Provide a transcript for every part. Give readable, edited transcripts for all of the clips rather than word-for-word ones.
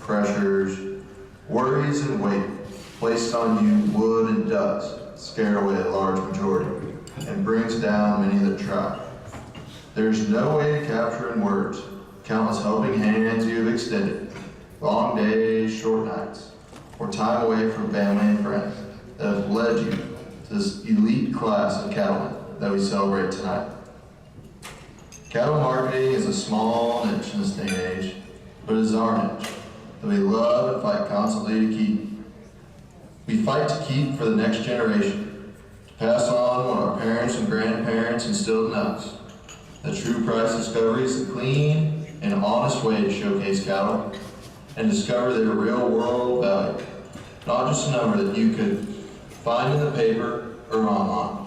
pressures, worries, and weight placed on you would and does scare away a large majority and brings down many that try. There's no way to capture in words countless helping hands you have extended, long days, short nights, or time away from family and friends that have led you to this elite class of cattlemen that we celebrate tonight. Cattle marketing is a small niche in this day and age, but it is our niche that we love and fight constantly to keep. We fight to keep for the next generation, to pass on what our parents and grandparents instilled in us. The true price discovery is a clean and honest way to showcase cattle and discover their real world value, not just a number that you could find in the paper or online.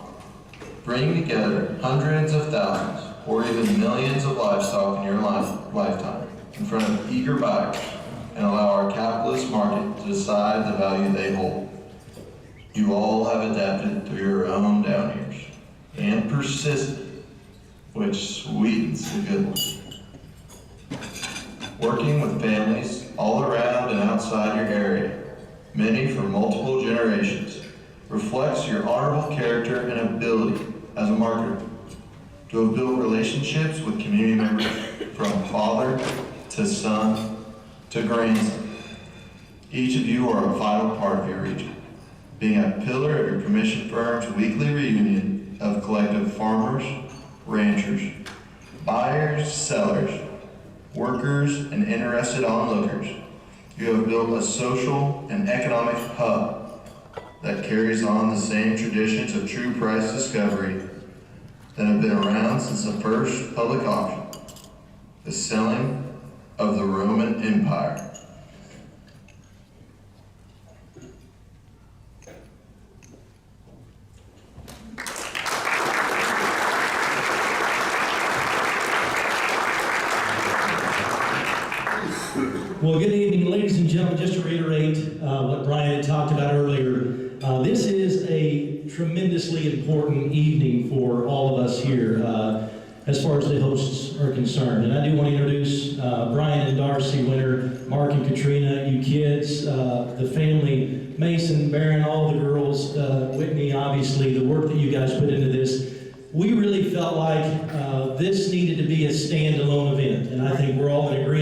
Bring together hundreds of thousands or even millions of livestock in your lifetime in front of eager buyers and allow our capitalist market to decide the value they hold. You all have adapted through your own down years and persisted, which sweetens the good one. Working with families all around and outside your area, many for multiple generations, reflects your honorable character and ability as a marketer to have built relationships with community members from father to son to grandson. Each of you are a vital part of your region, being a pillar of your commission firm's weekly reunion of collective farmers, ranchers, buyers, sellers, workers, and interested onlookers. You have built a social and economic hub that carries on the same traditions of true price discovery that have been around since the first public auction, the selling of the Roman Empire. Well, good evening, ladies and gentlemen. Just to reiterate what Brian had talked about earlier, this is a tremendously important evening for all of us here as far as the hosts are concerned. And I do want to introduce Brian and Darcy Winter, Mark and Katrina, you kids, the family, Mason, Barron, all the girls, Whitney, obviously, the work that you guys put into this. We really felt like this needed to be a standalone event, and I think we're all in agreement.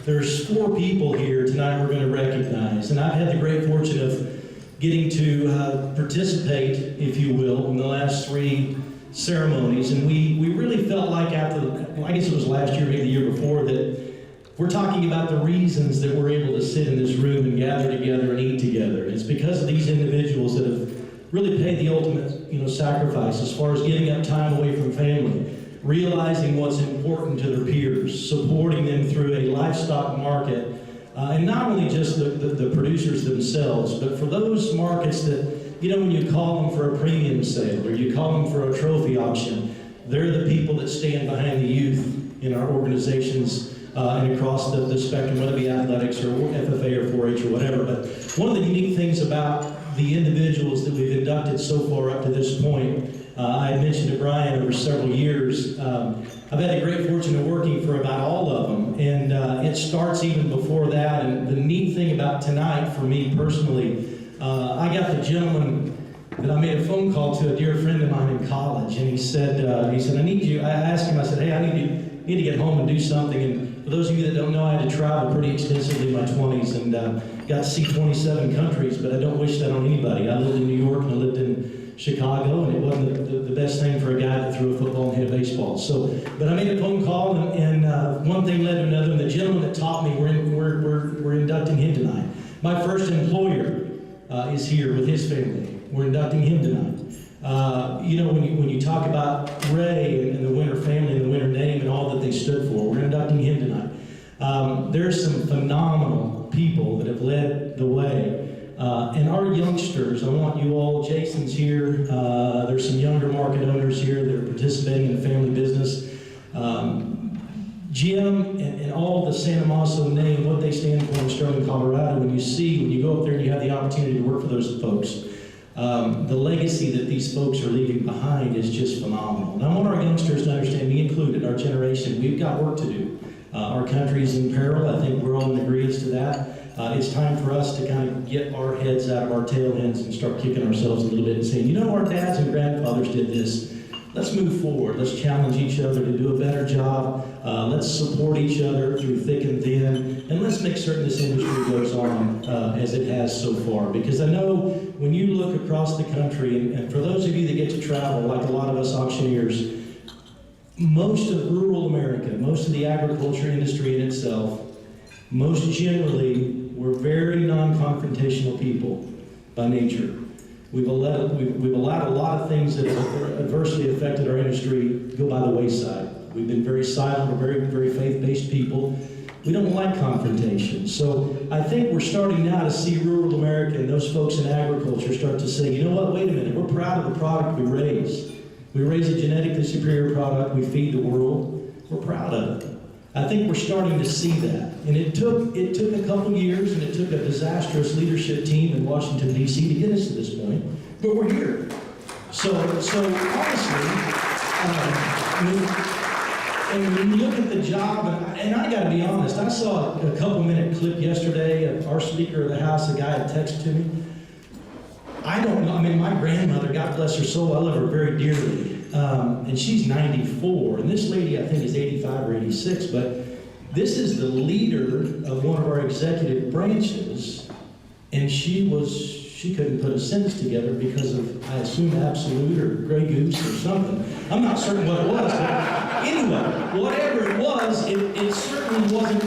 There's 4 people here tonight we're going to recognize, and I've had the great fortune of getting to participate, if you will, in the last 3 ceremonies, and we really felt like I guess it was last year, maybe the year before, that we're talking about the reasons that we're able to sit in this room and gather together and eat together. It's because of these individuals that have really paid the ultimate, sacrifice as far as giving up time away from family, realizing what's important to their peers, supporting them through a livestock market, and not only just the producers themselves, but for those markets that, when you call them for a premium sale or you call them for a trophy auction, they're the people that stand behind the youth in our organizations and across the spectrum, whether it be athletics or FFA or 4-H or whatever. But one of the unique things about the individuals that we've inducted so far up to this point, I had mentioned to Brian over several years, I've had the great fortune of working for about all of them, and it starts even before that. And the neat thing about tonight for me personally, I got the gentleman that I made a phone call to, a dear friend of mine in college, and he said, I need you. I asked him, I said, hey, I need to get home and do something. And for those of you that don't know, I had to travel pretty extensively in my 20s and got to see 27 countries, but I don't wish that on anybody. I lived in New York and I lived in Chicago, and it wasn't the best thing for a guy that threw a football and hit a baseball. But I made a phone call, and one thing led to another, and the gentleman that taught me, we're inducting him tonight. My first employer is here with his family. We're inducting him tonight. When you talk about Ray and the Winter family and the Winter name and all that they stood for, we're inducting him tonight. There's some phenomenal people that have led the way. And our youngsters, I want you all, Jason's here, there's some younger market owners here that are participating in the family business. Jim and all the Santomaso name, what they stand for in Sterling, Colorado, when you go up there and you have the opportunity to work for those folks, the legacy that these folks are leaving behind is just phenomenal. And I want our youngsters to understand, me included, our generation, we've got work to do. Our country's in peril. I think we're all in agreement to that. It's time for us to kind of get our heads out of our tail ends and start kicking ourselves a little bit and saying, you know, our dads and grandfathers did this. Let's move forward. Let's challenge each other to do a better job. Let's support each other through thick and thin. And let's make certain this industry goes on as it has so far. Because I know when you look across the country, and for those of you that get to travel, like a lot of us auctioneers, most of rural America, most of the agriculture industry in itself, most generally, we're very non-confrontational people by nature. We've allowed a lot of things that have adversely affected our industry go by the wayside. We've been very silent, we're very, very faith-based people. We don't like confrontation. So I think we're starting now to see rural America and those folks in agriculture start to say, you know what, wait a minute, we're proud of the product we raise. We raise a genetically superior product, we feed the world, we're proud of it. I think we're starting to see that. And it took a couple years, and it took a disastrous leadership team in Washington, D.C. to get us to this point, but we're here. So honestly, when you look at the job, and I gotta be honest, I saw a couple-minute clip yesterday of our Speaker of the House, a guy had texted to me. I don't know, I mean, my grandmother, God bless her soul, I love her very dearly. And she's 94, and this lady I think is 85 or 86, but this is the leader of one of our executive branches, and she couldn't put a sentence together because of, I assume, absolute or Grey Goose or something. I'm not certain what it was, but anyway, whatever it was, it certainly wasn't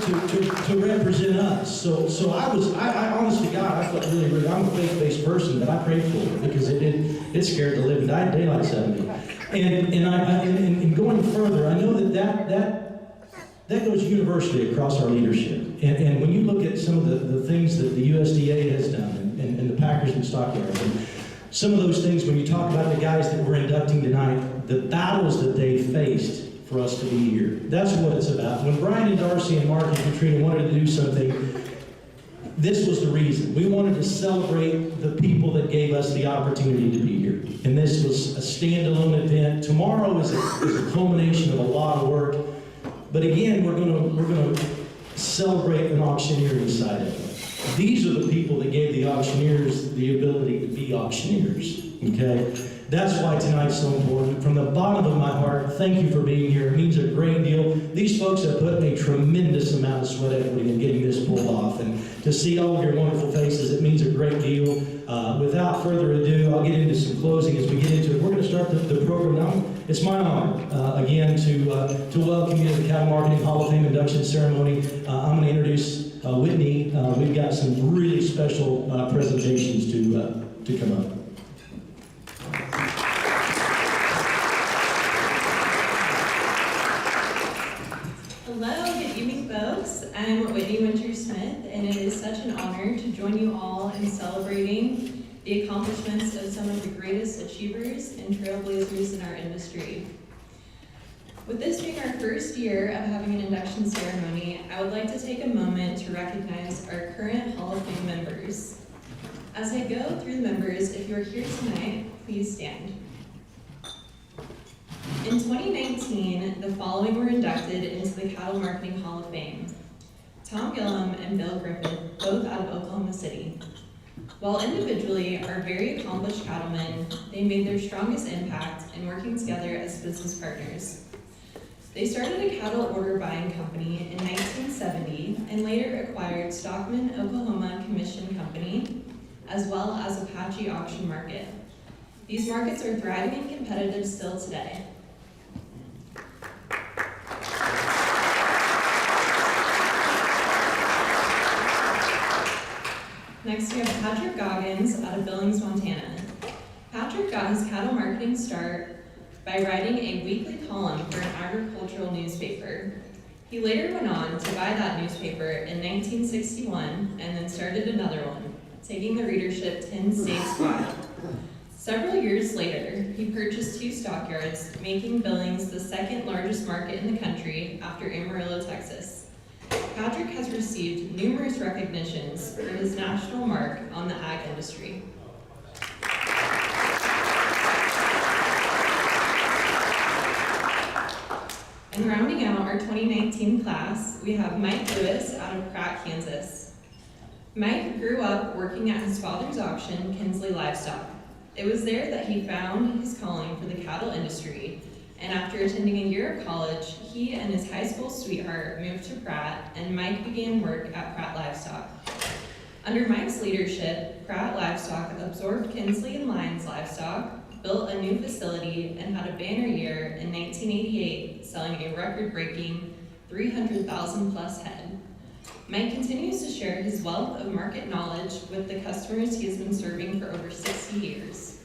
to represent us. So I honest to God, I felt really rude. I'm a faith-based person, but I prayed for it because it scared the living daylights out of me. And going further, I know that goes universally across our leadership. And when you look at some of the things that the USDA has done, and the packers and stockyards, and some of those things, when you talk about the guys that we're inducting tonight, the battles that they faced for us to be here, that's what it's about. When Brian and Darcy and Mark and Katrina wanted to do something, this was the reason. We wanted to celebrate the people that gave us the opportunity to be here. And this was a standalone event. Tomorrow is a culmination of a lot of work. But again, we're going to celebrate an auctioneering side of it. These are the people that gave the auctioneers the ability to be auctioneers. Okay? That's why tonight's so important. From the bottom of my heart, thank you for being here. It means a great deal. These folks have put a tremendous amount of sweat equity in getting this pulled off. And to see all of your wonderful faces, it means a great deal. Without further ado, I'll get into some closing as we get into it. We're going to start the program now. It's my honor, again, to welcome you to the Cattle Marketing Hall of Fame Induction Ceremony. I'm going to introduce Whitney. We've got some really special presentations to come up. I'm Whitney Winter-Smith, and it is such an honor to join you all in celebrating the accomplishments of some of the greatest achievers and trailblazers in our industry. With this being our first year of having an induction ceremony, I would like to take a moment to recognize our current Hall of Fame members. As I go through the members, if you are here tonight, please stand. In 2019, the following were inducted into the Cattle Marketing Hall of Fame: Tom Gillum and Bill Griffith, both out of Oklahoma City. While individually are very accomplished cattlemen, they made their strongest impact in working together as business partners. They started a cattle order buying company in 1970 and later acquired Stockman, Oklahoma Commission Company, as well as Apache Auction Market. These markets are thriving and competitive still today. Next, we have Patrick Goggins out of Billings, Montana. Patrick got his cattle marketing start by writing a weekly column for an agricultural newspaper. He later went on to buy that newspaper in 1961 and then started another one, taking the readership 10 states wide. Several years later, he purchased 2 stockyards, making Billings the second largest market in the country after Amarillo, Texas. Patrick has received numerous recognitions for his national mark on the ag industry. And rounding out our 2019 class, we have Mike Lewis out of Pratt, Kansas. Mike grew up working at his father's auction, Kinsley Livestock. It was there that he found his calling for the cattle industry, and after attending a year of college, he and his high school sweetheart moved to Pratt, and Mike began work at Pratt Livestock. Under Mike's leadership, Pratt Livestock absorbed Kinsley and Lyons Livestock, built a new facility, and had a banner year in 1988, selling a record-breaking 300,000 plus head. Mike continues to share his wealth of market knowledge with the customers he has been serving for over 60 years.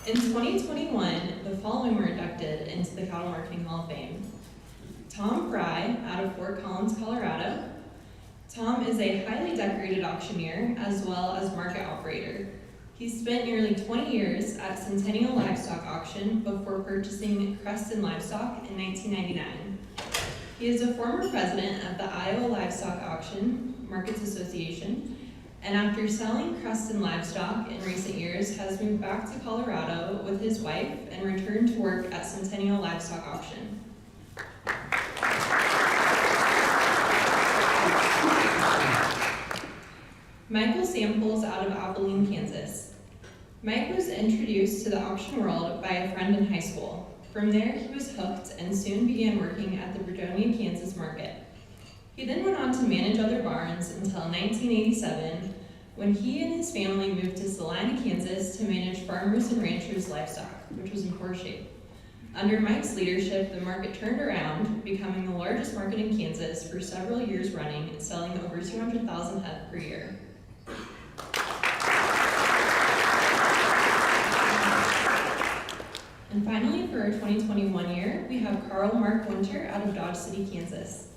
In 2021, the following were inducted into the Cattle Marketing Hall of Fame. Tom Fry, out of Fort Collins, Colorado. Tom is a highly decorated auctioneer as well as market operator. He spent nearly 20 years at Centennial Livestock Auction before purchasing Creston Livestock in 1999. He is a former president of the Iowa Livestock Auction Markets Association, and after selling Creston Livestock in recent years, has moved back to Colorado with his wife and returned to work at Centennial Livestock Auction. Michael Samples, out of Abilene, Kansas. Mike was introduced to the auction world by a friend in high school. From there, he was hooked and soon began working at the Bredonia, Kansas market. He then went on to manage other barns until 1987, when he and his family moved to Salina, Kansas to manage farmers and ranchers' livestock, which was in poor shape. Under Mike's leadership, the market turned around, becoming the largest market in Kansas for several years running, selling over 200,000 head per year. And finally, for our 2021 year, we have Carl Mark Winter out of Dodge City, Kansas.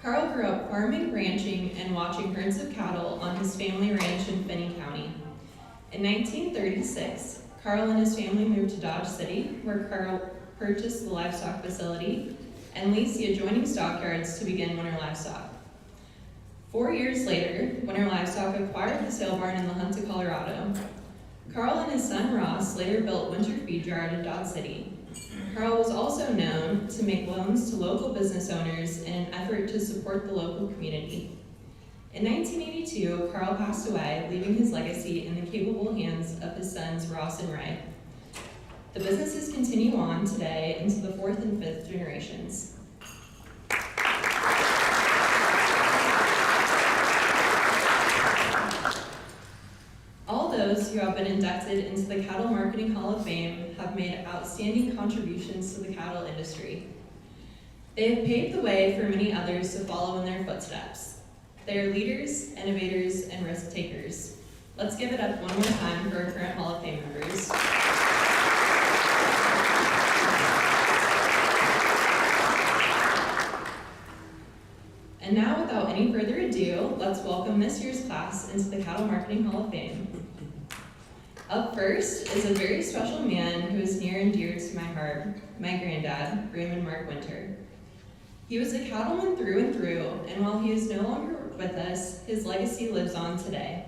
Carl grew up farming, ranching, and watching herds of cattle on his family ranch in Finney County. In 1936, Carl and his family moved to Dodge City, where Carl purchased the livestock facility and leased the adjoining stockyards to begin Winter Livestock. 4 years later, Winter Livestock acquired the sale barn in La Junta, Colorado. Carl and his son Ross later built Winter Feed Yard in Dodge City. Carl was also known to make loans to local business owners in an effort to support the local community. In 1982, Carl passed away, leaving his legacy in the capable hands of his sons Ross and Ray. The businesses continue on today into the 4th and 5th generations. All those who have been inducted into the Cattle Marketing Hall of Fame have made outstanding contributions to the cattle industry. They have paved the way for many others to follow in their footsteps. They are leaders, innovators, and risk takers. Let's give it up one more time for our current Hall of Fame members. And now, without any further ado, let's welcome this year's class into the Cattle Marketing Hall of Fame. Up first is a very special man who is near and dear to my heart, my granddad, Raymond Mark Winter. He was a cattleman through and through, and while he is no longer with us, his legacy lives on today.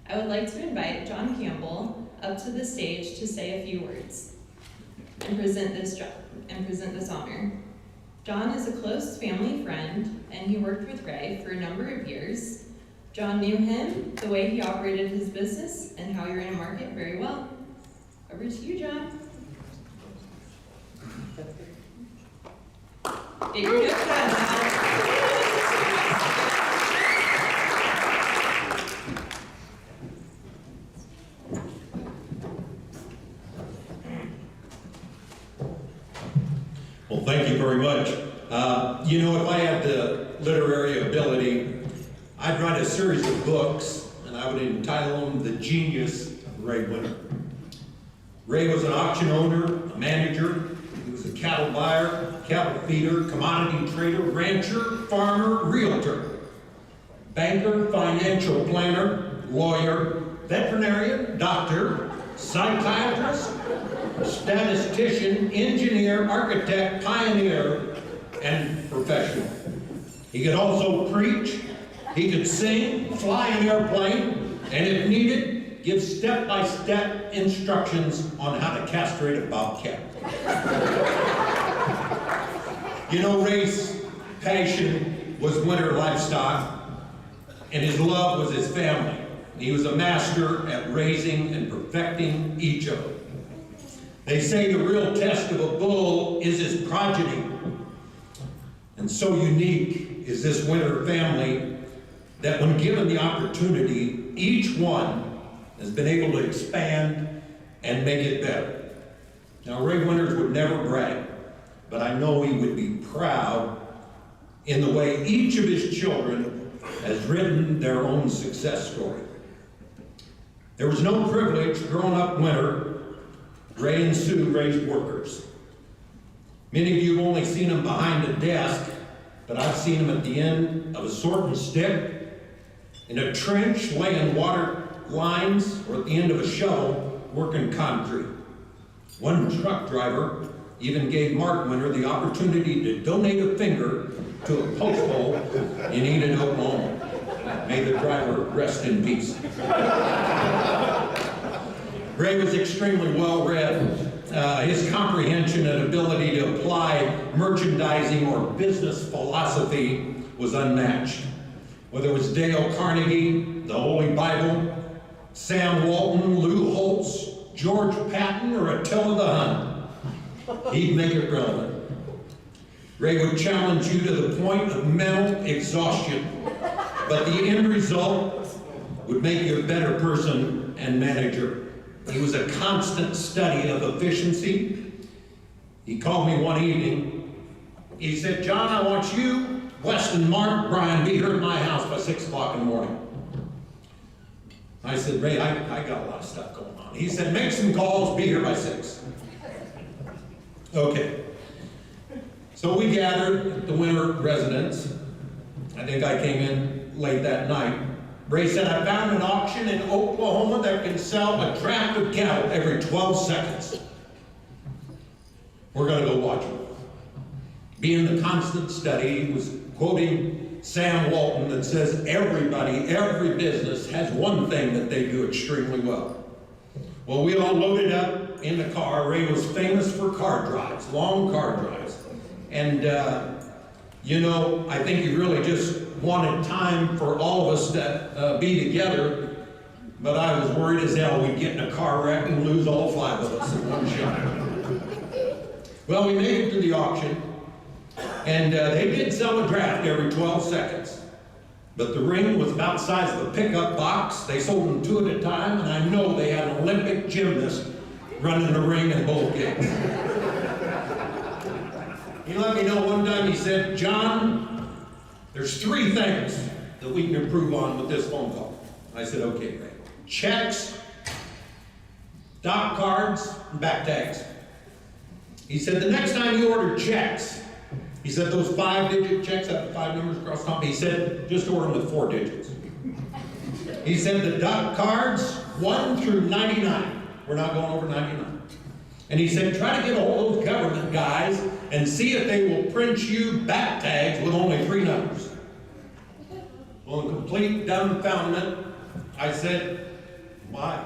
I would like to invite John Campbell up to the stage to say a few words and present this honor. John is a close family friend, and he worked with Ray for a number of years. John knew him, the way he operated his business, and how he ran a market very well. Over to you, John. Get your notepad out. Well, thank you very much. If I had the literary ability, I'd write a series of books, and I would entitle them The Genius of Ray Winter. Ray was an auction owner, a manager. He was a cattle buyer, cattle feeder, commodity trader, rancher, farmer, realtor, banker, financial planner, lawyer, veterinarian, doctor, psychiatrist, statistician, engineer, architect, pioneer, and professional. He could also preach, he could sing, fly an airplane, and if needed, give step-by-step instructions on how to castrate a bobcat. You know, Ray's passion was winter livestock, and his love was his family. He was a master at raising and perfecting each of them. They say the real test of a bull is his progeny. And so unique is this winter family that when given the opportunity, each one has been able to expand and make it better. Now, Ray Winters would never brag, but I know he would be proud in the way each of his children has written their own success story. There was no privilege growing up winter. Ray and Sue raised workers. Many of you have only seen them behind a desk, but I've seen them at the end of a sorting stick, in a trench laying water lines, or at the end of a shovel working concrete. One truck driver even gave Mark Winter the opportunity to donate a finger to a post hole in Enid, Oklahoma. May the driver rest in peace. Ray was extremely well-read. His comprehension and ability to apply merchandising or business philosophy was unmatched. Whether it was Dale Carnegie, the Holy Bible, Sam Walton, Lou Holtz, George Patton, or Attila the Hun, he'd make it relevant. Ray would challenge you to the point of mental exhaustion, but the end result would make you a better person and manager. He was a constant study of efficiency. He called me one evening. He said, "John, I want you, Weston, Mark, Brian, be here at my house by 6 o'clock in the morning." I said, "Ray, I got a lot of stuff going on." He said, "Make some calls, be here by 6. Okay. So we gathered at the winter residence. I think I came in late that night. Ray said, "I found an auction in Oklahoma that can sell a draft of cattle every 12 seconds. We're going to go watch it." Being the constant study, he was quoting Sam Walton that says, "Everybody, every business has one thing that they do extremely well." Well, we all loaded up in the car. Ray was famous for car drives, long car drives. And, you know, I think he really just wanted time for all of us to be together, but I was worried as hell we'd get in a car wreck and lose all 5 of us in one shot. Well, we made it to the auction, and they did sell a draft every 12 seconds, but the ring was about the size of a pickup box. They sold them 2 at a time, and I know they had an Olympic gymnast running the ring in both games. He let me know one time, he said, "John, there's 3 things that we can improve on with this phone call." I said, "Okay, Ray. Checks, dock cards, and back tags." He said, "The next time you order checks," he said, "those 5-digit checks have the 5 numbers across the top," he said, "just order them with 4 digits. He said, "The dock cards, 1 through 99. We're not going over 99. And he said, "Try to get a hold of those government guys and see if they will print you back tags with only 3 numbers." Well, in complete dumbfoundment, I said, "Why?"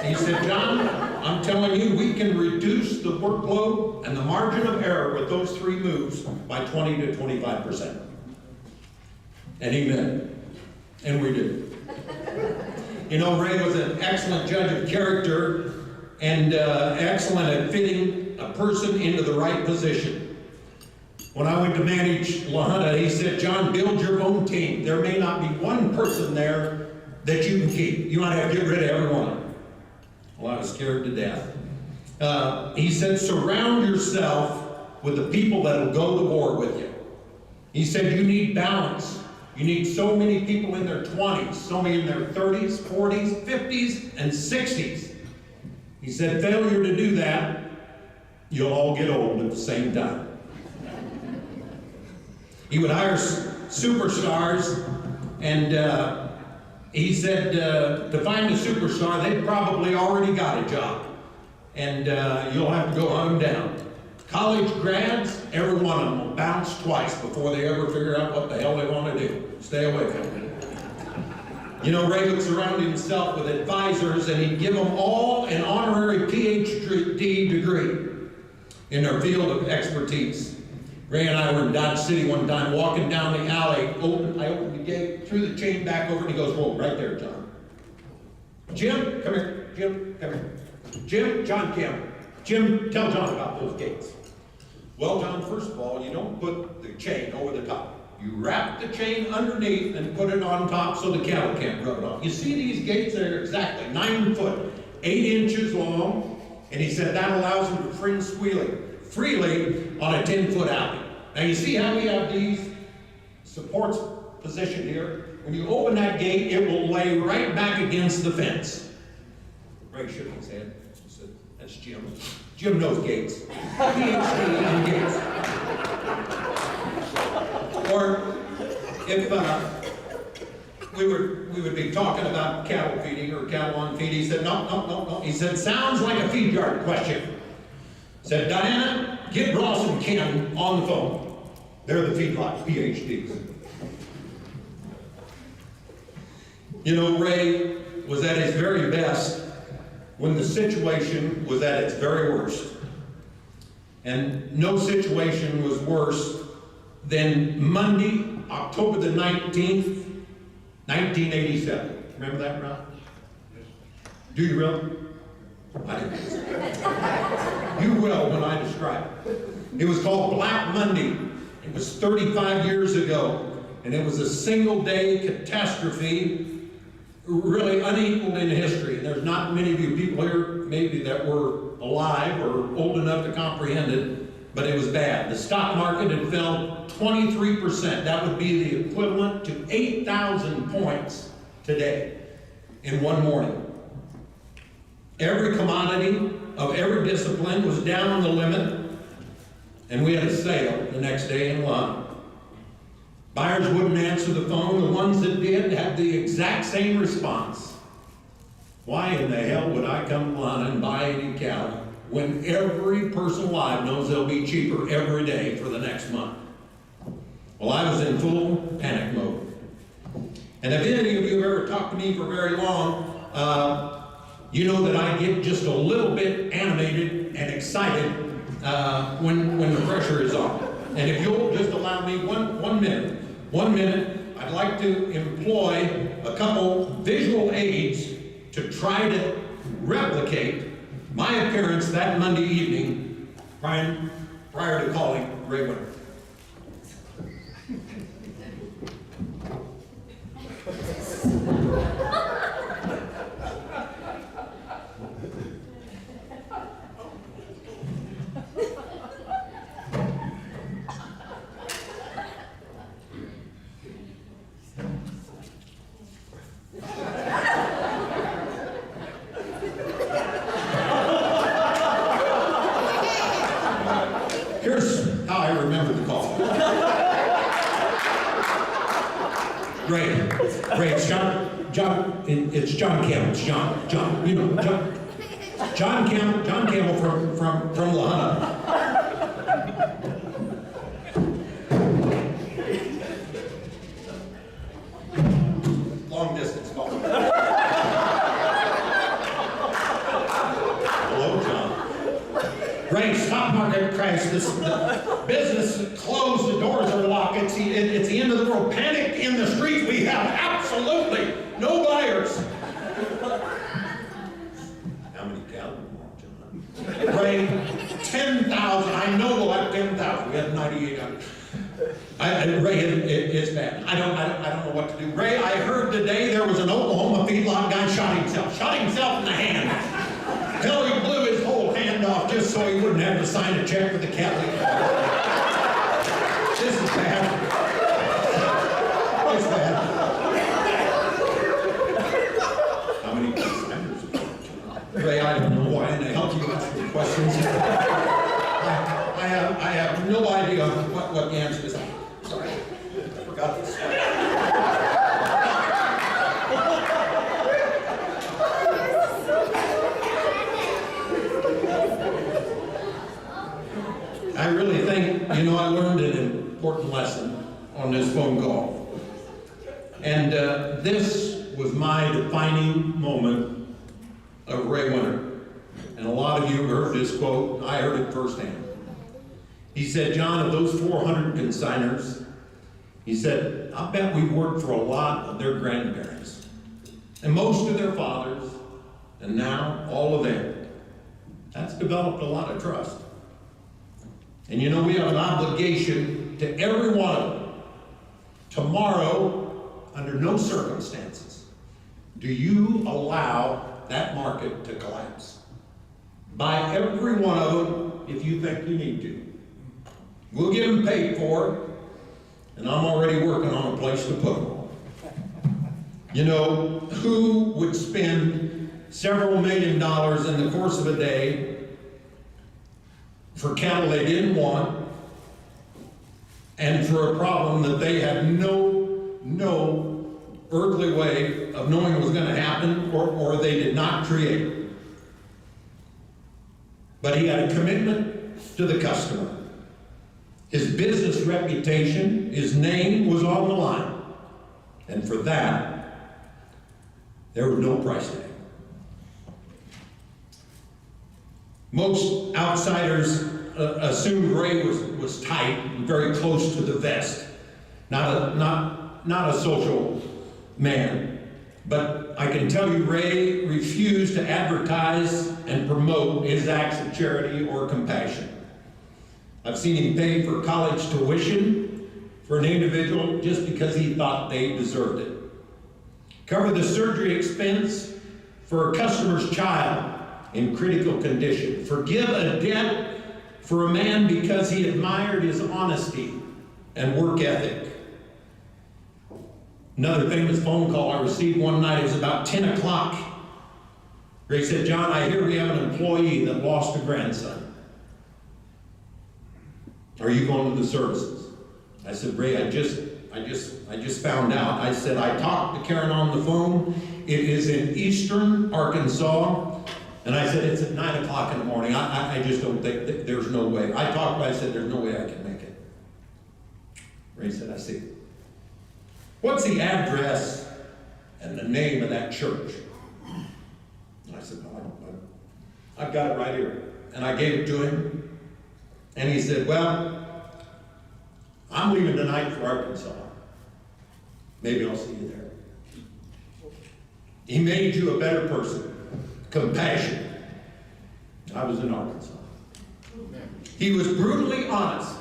He said, "John, I'm telling you, we can reduce the workload and the margin of error with those 3 moves by 20 to 25%. And he meant it. And we did. You know, Ray was an excellent judge of character and excellent at fitting a person into the right position. When I went to manage La Junta, he said, "John, build your own team. There may not be one person there that you can keep. You might have to get rid of everyone." Well, I was scared to death. He said, "Surround yourself with the people that will go to war with you." He said, "You need balance. You need so many people in their 20s, so many in their 30s, 40s, 50s, and 60s. He said, failure to do that, you'll all get old at the same time." He would hire superstars, and he said to find a superstar, they've probably already got a job, and you'll have to go hunt them down. College grads, every one of them will bounce twice before they ever figure out what the hell they want to do. Stay away from it. You know, Ray would surround himself with advisors, and he'd give them all an honorary PhD degree in their field of expertise. Ray and I were in Dodge City one time, walking down the alley. I opened the gate, threw the chain back over, and he goes, whoa, right there, John. Jim, come here. Jim, come here. Jim, John Campbell. Jim, tell John about those gates. Well, John, first of all, you don't put the chain over the top. You wrap the chain underneath and put it on top so the cattle can't rub it off. You see these gates, they're exactly 9 foot, 8 inches long, and he said that allows them to fringe freely on a 10-foot alley. Now you see how we have these supports positioned here? When you open that gate, it will lay right back against the fence. Ray shook his head. He said, that's Jim. Jim knows gates. PhD in gates. Or if we would be talking about cattle feeding or cattle on feed, he said, no. He said, sounds like a feed yard question. Said, Diana, get Ross and Ken on the phone. They're the feedlot PhDs. You know, Ray was at his very best when the situation was at its very worst. And no situation was worse than Monday, October the 19th, 1987. Remember that, Ralph? Do you really? I didn't. You will when I describe it. It was called Black Monday. It was 35 years ago, and it was a single-day catastrophe, really unequaled in history. There's not many of you people here, maybe, that were alive or old enough to comprehend it, but it was bad. The stock market had fell 23%. That would be the equivalent to 8,000 points today in one morning. Every commodity of every discipline was down on the limit, and we had a sale the next day in Lund. Buyers wouldn't answer the phone. The ones that did had the exact same response. Why in the hell would I come to Lund and buy any cattle when every person alive knows they'll be cheaper every day for the next month? Well, I was in full panic mode. And if any of you have ever talked to me for very long, you know that I get just a little bit animated and excited when the pressure is on. And if you'll just allow me one minute, I'd like to employ a couple visual aids to try to replicate my appearance that Monday evening prior to calling Raymond. Here's how I remember the call. Ray, it's John Campbell. It's John, you know, John Campbell from La Junta. Long distance call. Hello, John. Ray, stock market crash. The business closed. The doors are locked. It's the end of the world. Panic in the streets. We have absolutely no buyers. How many cattle, John? Ray, 10,000. I know we'll have 10,000. We have 9,800. Ray, it's bad. I don't know what to do. Ray, I heard today there was an Oklahoma feedlot guy shot himself in the hand. Hell, he blew his whole hand off just so he wouldn't have to sign a check for the cattle. This is bad. It's bad. How many consigners? Ray, I don't know why in the hell you ask me questions. I have no idea what the answer is. Sorry, I forgot this. I really think, I learned an important lesson on this phone call. And this was my defining moment of Ray Winter. And a lot of you heard this quote. I heard it firsthand. He said, John, of those 400 consigners, he said, I bet we've worked for a lot of their grandparents, and most of their fathers, and now all of them. That's developed a lot of trust. And you know, we have an obligation to every one of them. Tomorrow, under no circumstances, do you allow that market to collapse. Buy every one of them if you think you need to. We'll get them paid for it, and I'm already working on a place to put them. You know, who would spend several $1 million in the course of a day for cattle they didn't want and for a problem that they had no earthly way of knowing was going to happen or they did not create? But he had a commitment to the customer. His business reputation, his name was on the line. And for that, there was no price tag. Most outsiders assumed Ray was tight and very close to the vest, not a social man. But I can tell you, Ray refused to advertise and promote his acts of charity or compassion. I've seen him pay for college tuition for an individual just because he thought they deserved it. Cover the surgery expense for a customer's child in critical condition. Forgive a debt for a man because he admired his honesty and work ethic. Another famous phone call I received one night, it was about 10 o'clock. Ray said, John, I hear we have an employee that lost a grandson. Are you going to the services? I said, Ray, I just found out. I said, I talked to Karen on the phone. It is in eastern Arkansas. And I said, it's at 9 o'clock in the morning. I just don't think, there's no way. I talked, but I said, there's no way I can make it. Ray said, I see. What's the address and the name of that church? And I said, no, I've got it right here. And I gave it to him. And he said, well, I'm leaving tonight for Arkansas. Maybe I'll see you there. He made you a better person. Compassion. I was in Arkansas. He was brutally honest.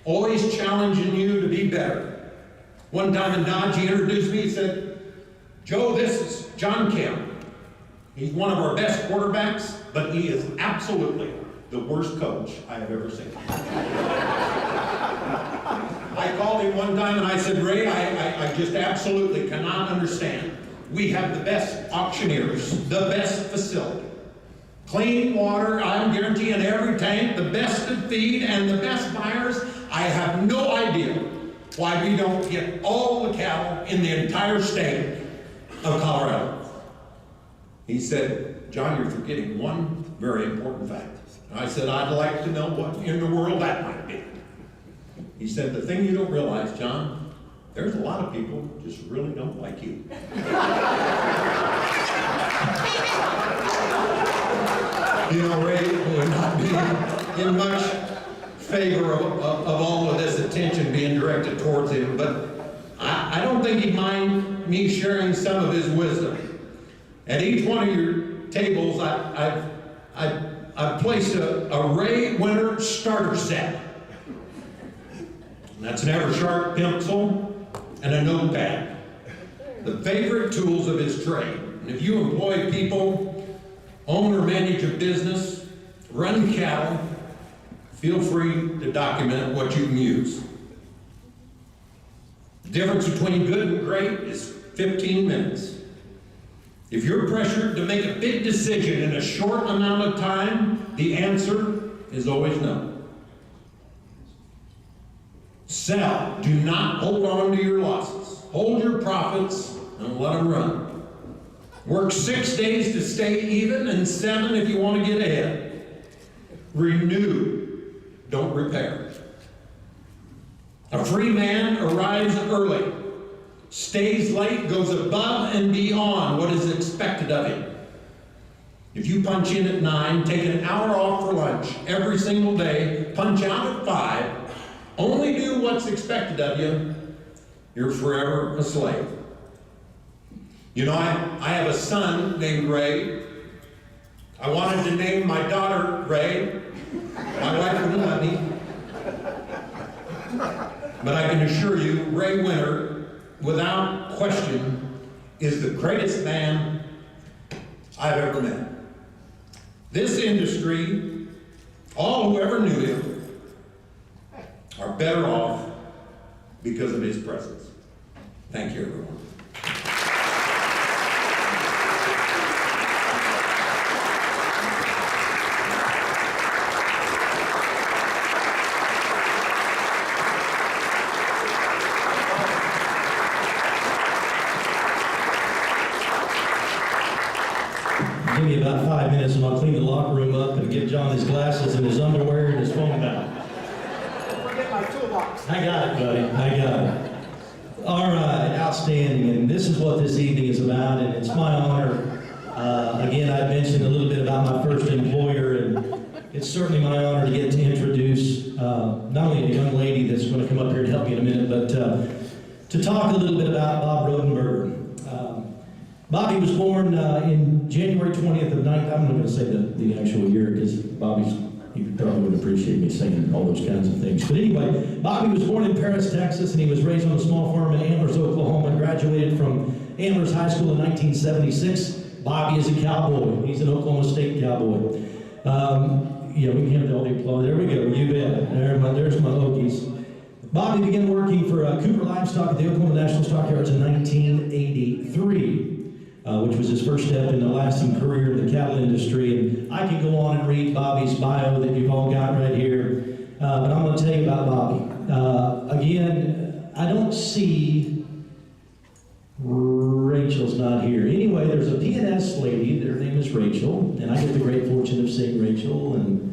Always challenging you to be better. One time in Dodge, he introduced me. He said, Joe, this is John Campbell. He's one of our best quarterbacks, but he is absolutely the worst coach I have ever seen. I called him one time and I said, Ray, I just absolutely cannot understand. We have the best auctioneers, the best facility. Clean water, I'm guaranteeing every tank, the best of feed, and the best buyers. I have no idea why we don't get all the cattle in the entire state of Colorado. He said, John, you're forgetting one very important fact. I said, I'd like to know what in the world that might be. He said, the thing you don't realize, John, there's a lot of people who just really don't like you. You know, Ray would not be in much favor of all of this attention being directed towards him, but I don't think he'd mind me sharing some of his wisdom. At each one of your tables, I've placed a Ray Winter starter set. And that's an Eversharp pencil and a notepad. The favorite tools of his trade. And if you employ people, own or manage a business, run cattle, feel free to document what you can use. The difference between good and great is 15 minutes. If you're pressured to make a big decision in a short amount of time, the answer is always no. Sell. Do not hold on to your losses. Hold your profits and let them run. Work 6 days to stay even and 7 if you want to get ahead. Renew. Don't repair. A free man arrives early, stays late, goes above and beyond what is expected of him. If you punch in at 9, take an hour off for lunch every single day, punch out at 5, only do what's expected of you, you're forever a slave. You know, I have a son named Ray. I wanted to name my daughter Ray. My wife wouldn't let me. But I can assure you, Ray Winter, without question, is the greatest man I've ever met. This industry, all who ever knew him, are better off because of his presence. Thank you, everyone. Give me about 5 minutes and I'll clean the locker room up and get John his glasses and his underwear and his phone back. Don't forget my toolbox. I got it, buddy. I got it. All right, outstanding. And this is what this evening is about, and it's my honor. Again, I mentioned a little bit about my first employer, and it's certainly my honor to get to introduce not only a young lady that's going to come up here to help me in a minute, but to talk a little bit about Bob Rodenberger. Bobby was born in January 20th of 19... I'm not going to say the actual year because he probably would appreciate me saying all those kinds of things. But anyway, Bobby was born in Paris, Texas, and he was raised on a small farm in Amherst, Oklahoma, and graduated from Amherst High School in 1976. Bobby is a cowboy. He's an Oklahoma State cowboy. Yeah, we can have all the applause. There we go. You bet. There's my Okies. Bobby began working for Cooper Livestock at the Oklahoma National Stockyards in 1983. Which was his first step in a lasting career in the cattle industry. And I could go on and read Bobby's bio that you've all got right here, but I'm going to tell you about Bobby. Again, I don't see Rachel's not here. Anyway, there's a P&S lady, their name is Rachel, and I get the great fortune of seeing Rachel and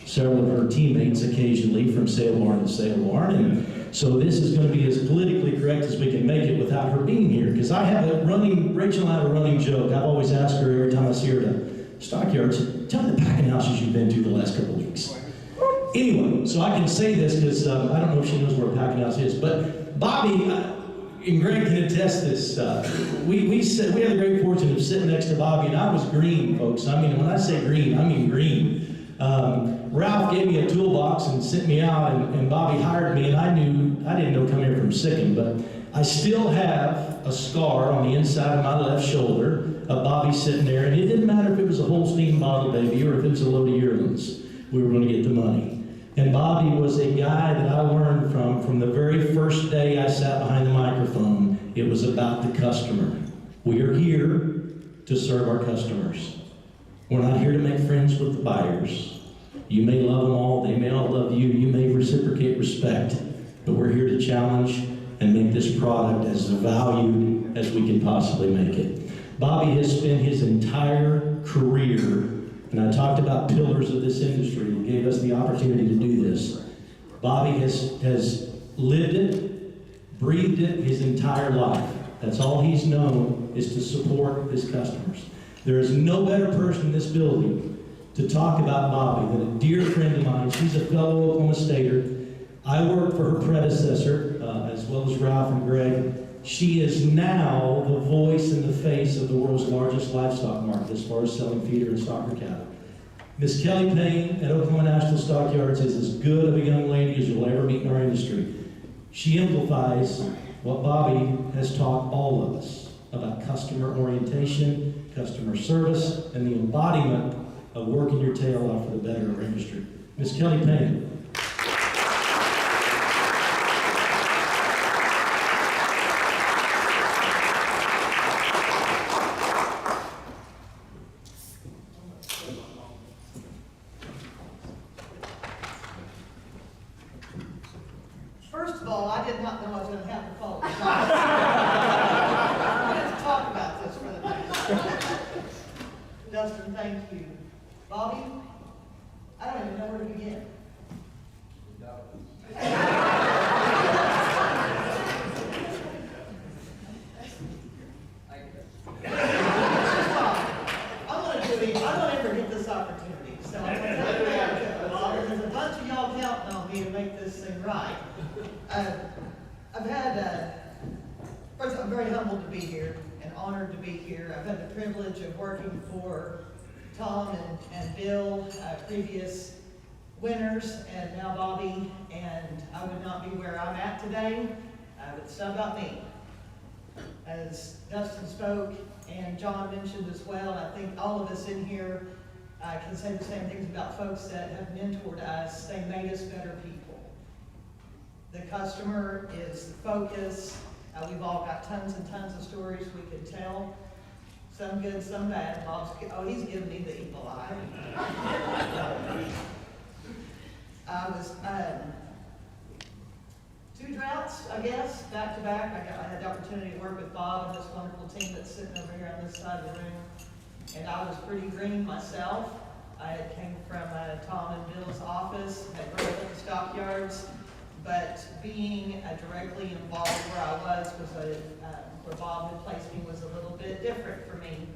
several of her teammates occasionally from sale barn to sale barn. And so this is going to be as politically correct as we can make it without her being here. Because Rachel and I have a running joke. I've always asked her every time I see her to stockyards, tell me the packing houses you've been to the last couple of weeks. Anyway, so I can say this because I don't know if she knows where a packing house is. But Bobby, and Greg can attest this, we had the great fortune of sitting next to Bobby, and I was green, folks. I mean, when I say green, I mean green. Ralph gave me a toolbox and sent me out, and Bobby hired me, and I didn't know come here from Sikkim, but I still have a scar on the inside of my left shoulder of Bobby sitting there, and it didn't matter if it was a Holstein model baby or if it was a load of yearlings, we were going to get the money. And Bobby was a guy that I learned from the very first day I sat behind the microphone. It was about the customer. We are here to serve our customers. We're not here to make friends with the buyers. You may love them all, they may all love you, you may reciprocate respect, but we're here to challenge and make this product as valued as we can possibly make it. Bobby has spent his entire career, and I talked about pillars of this industry that gave us the opportunity to do this. Bobby has lived it, breathed it his entire life. That's all he's known, is to support his customers. There is no better person in this building to talk about Bobby than a dear friend of mine. She's a fellow Oklahoma Stater. I worked for her predecessor, as well as Ralph and Greg. She is now the voice and the face of the world's largest livestock market as far as selling feeder and stocker cattle. Miss Kelli Payne at Oklahoma National Stockyards is as good of a young lady as you'll ever meet in our industry. She amplifies what Bobby has taught all of us about customer orientation, customer service, and the embodiment of working your tail off for the better of our industry. Miss Kelli Payne. First of all, I did not know I was going to have the phone. I'm going to talk about this for the next. Dustin, thank you. Bobby, I don't even know where to begin. I'm going to do it. on me to make this thing right. First, I'm very humbled to be here and honored to be here. I've had the privilege of working for Tom and Bill, previous winners, and now Bobby, and I would not be where I'm at today, but it's not about me. As Dustin spoke and John mentioned as well, I think all of us in here can say the same things about folks that have mentored us. They made us better people. The customer is the focus. We've all got tons and tons of stories we could tell. Some good, some bad. He's giving me the evil eye. I was 2 droughts, I guess, back to back. I had the opportunity to work with Bob and this wonderful team that's sitting over here on this side of the room. And I was pretty green myself. I came from Tom and Bill's office, had grown up in the stockyards, but being directly involved where I was where Bob had placed me was a little bit different for me.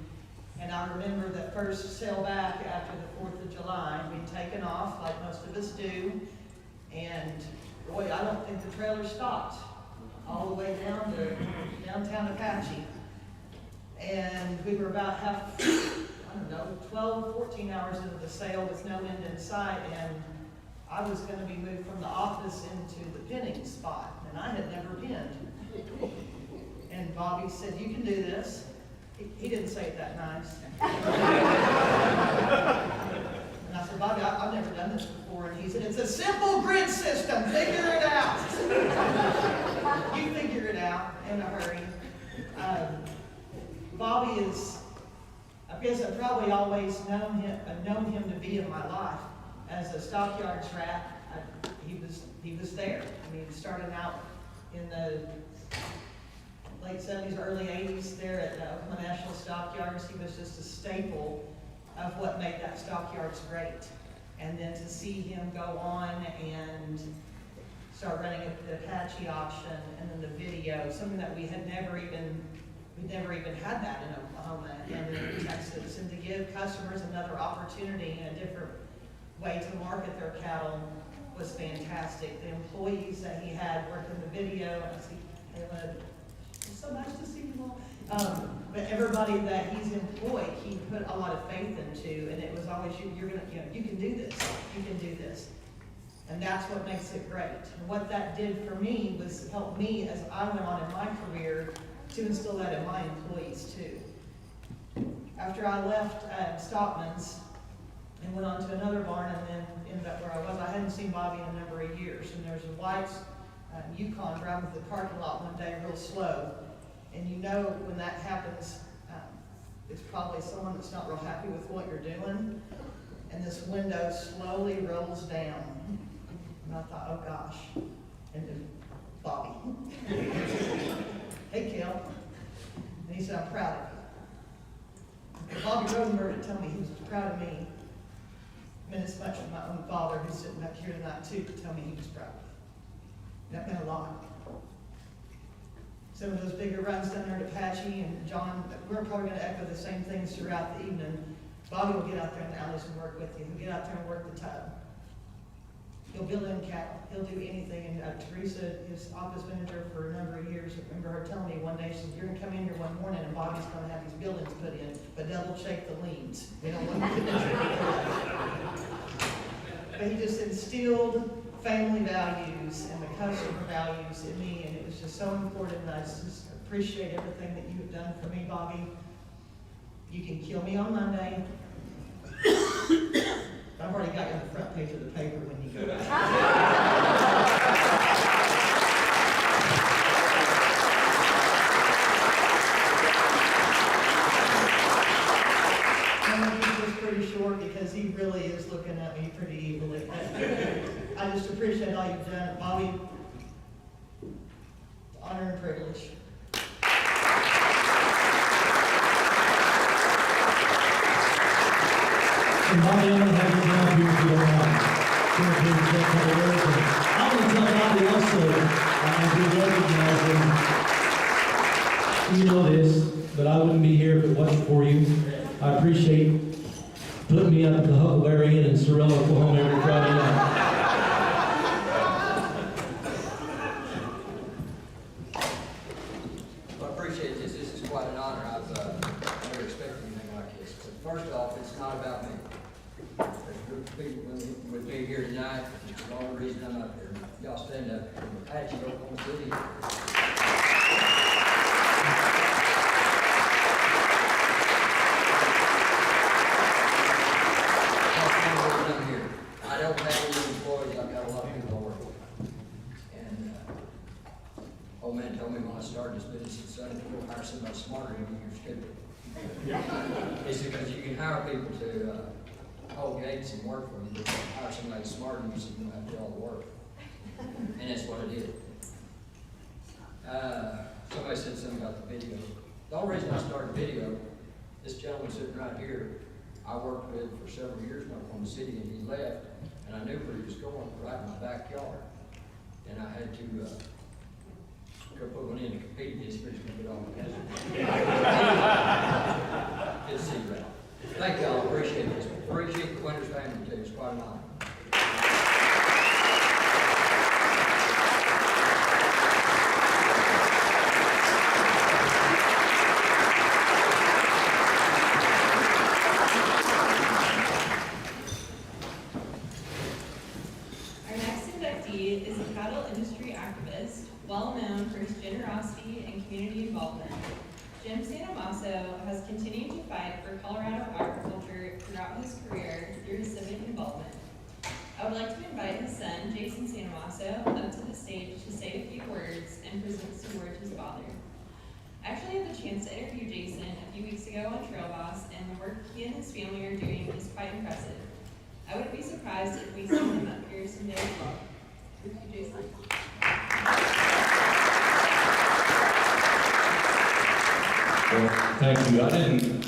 And I remember that first sail back after the 4th of July, we'd taken off like most of us do, and boy, I don't think the trailer stopped all the way down to downtown Apache. And we were about 12, 14 hours into the sail with no end in sight, and I was going to be moved from the office into the pinning spot, and I had never pinned. And Bobby said, "You can do this." He didn't say it that nice. And I said, "Bobby, I've never done this before." And he said, "It's a simple grid system. Figure it out." You figure it out in a hurry. Bobby is, I guess I've probably always known him to be in my life. As a stockyards rat, he was there. I mean, starting out in the late 70s, early 80s there at Oklahoma National Stockyards, he was just a staple of what made that stockyards great. And then to see him go on and start running the Apache auction and then the video, something that we'd never even had that in Oklahoma and in Texas, and to give customers another opportunity and a different way to market their cattle was fantastic. The employees that he had working the video, and I see Caleb, it's so nice to see you all. But everybody that he's employed, he put a lot of faith into, and it was always, you can do this, you can do this. And that's what makes it great. And what that did for me was help me as I went on in my career to instill that in my employees too. After I left Stockman's and went on to another barn and then ended up where I was, I hadn't seen Bobby in a number of years. And there's a white Yukon driving through the parking lot one day real slow. And you know when that happens, it's probably someone that's not real happy with what you're doing. And this window slowly rolls down. And I thought, oh gosh. And then Bobby. "Hey, Kel." And he said, "I'm proud of you." And Bobby Rosenberger told me he was proud of me. I mean, as much as my own father, who's sitting back here tonight too, to tell me he was proud of me. That meant a lot. Some of those bigger runs down there at Apache and John, we're probably going to echo the same things throughout the evening. Bobby will get out there in the alleys and work with you. He'll get out there and work the tub. He'll build in cattle. He'll do anything. And Teresa, his office manager for a number of years, I remember her telling me one day, she said, "You're going to come in here one morning and Bobby's going to have these buildings put in, but double check the liens. We don't want to." But he just instilled family values and the customer values in me, and it was just so important. And I just appreciate everything that you have done for me, Bobby. You can kill me on Monday. I've already got you on the front page of the paper when you go back. He's pretty short because he really is looking at me pretty evilly. I just appreciate all you've done, Bobby. Honor and privilege. And Bobby, I'm going to have you down here if you don't mind. I'm going to tell Bobby also, as we recognize him, you know this, but I wouldn't be here if it wasn't for you. I appreciate putting me up at the Huckleberry Inn in Sorrel, Oklahoma every Friday night. It's the only reason I'm up here. Y'all stand up for the Apache Oklahoma City. I'm here. I don't have any employees, I've got a lot of people I work with. And, old man told me when I started this business, he said, "You'll hire somebody smarter than you, you're stupid." He said, because you can hire people to hold gates and work for you, but you can hire somebody smarter than you, so you don't have to do all the work. And that's what I did. Somebody said something about the video. The only reason I started video, this gentleman sitting right here, I worked with for several years in Oklahoma City, and he left, and I knew where he was going, right in my backyard. And I had to go put one in to compete against him, he's gonna get all the hazard. Good to see you, Ray. Thank y'all, appreciate this. Appreciate the Winters family too, it's quite an honor. Our next inductee is a cattle industry activist, well known for his generosity and community involvement. Jim Santomaso has continued to fight for Colorado agriculture throughout his career through his civic involvement. I would like to invite his son, Jason Santomaso, up to the stage to say a few words and present some word to his father. I actually had the chance to interview Jason a few weeks ago on Trail Boss, and the work he and his family are doing is quite impressive. I wouldn't be surprised if we see him up here someday as well. Thank you, Jason. Well, thank you.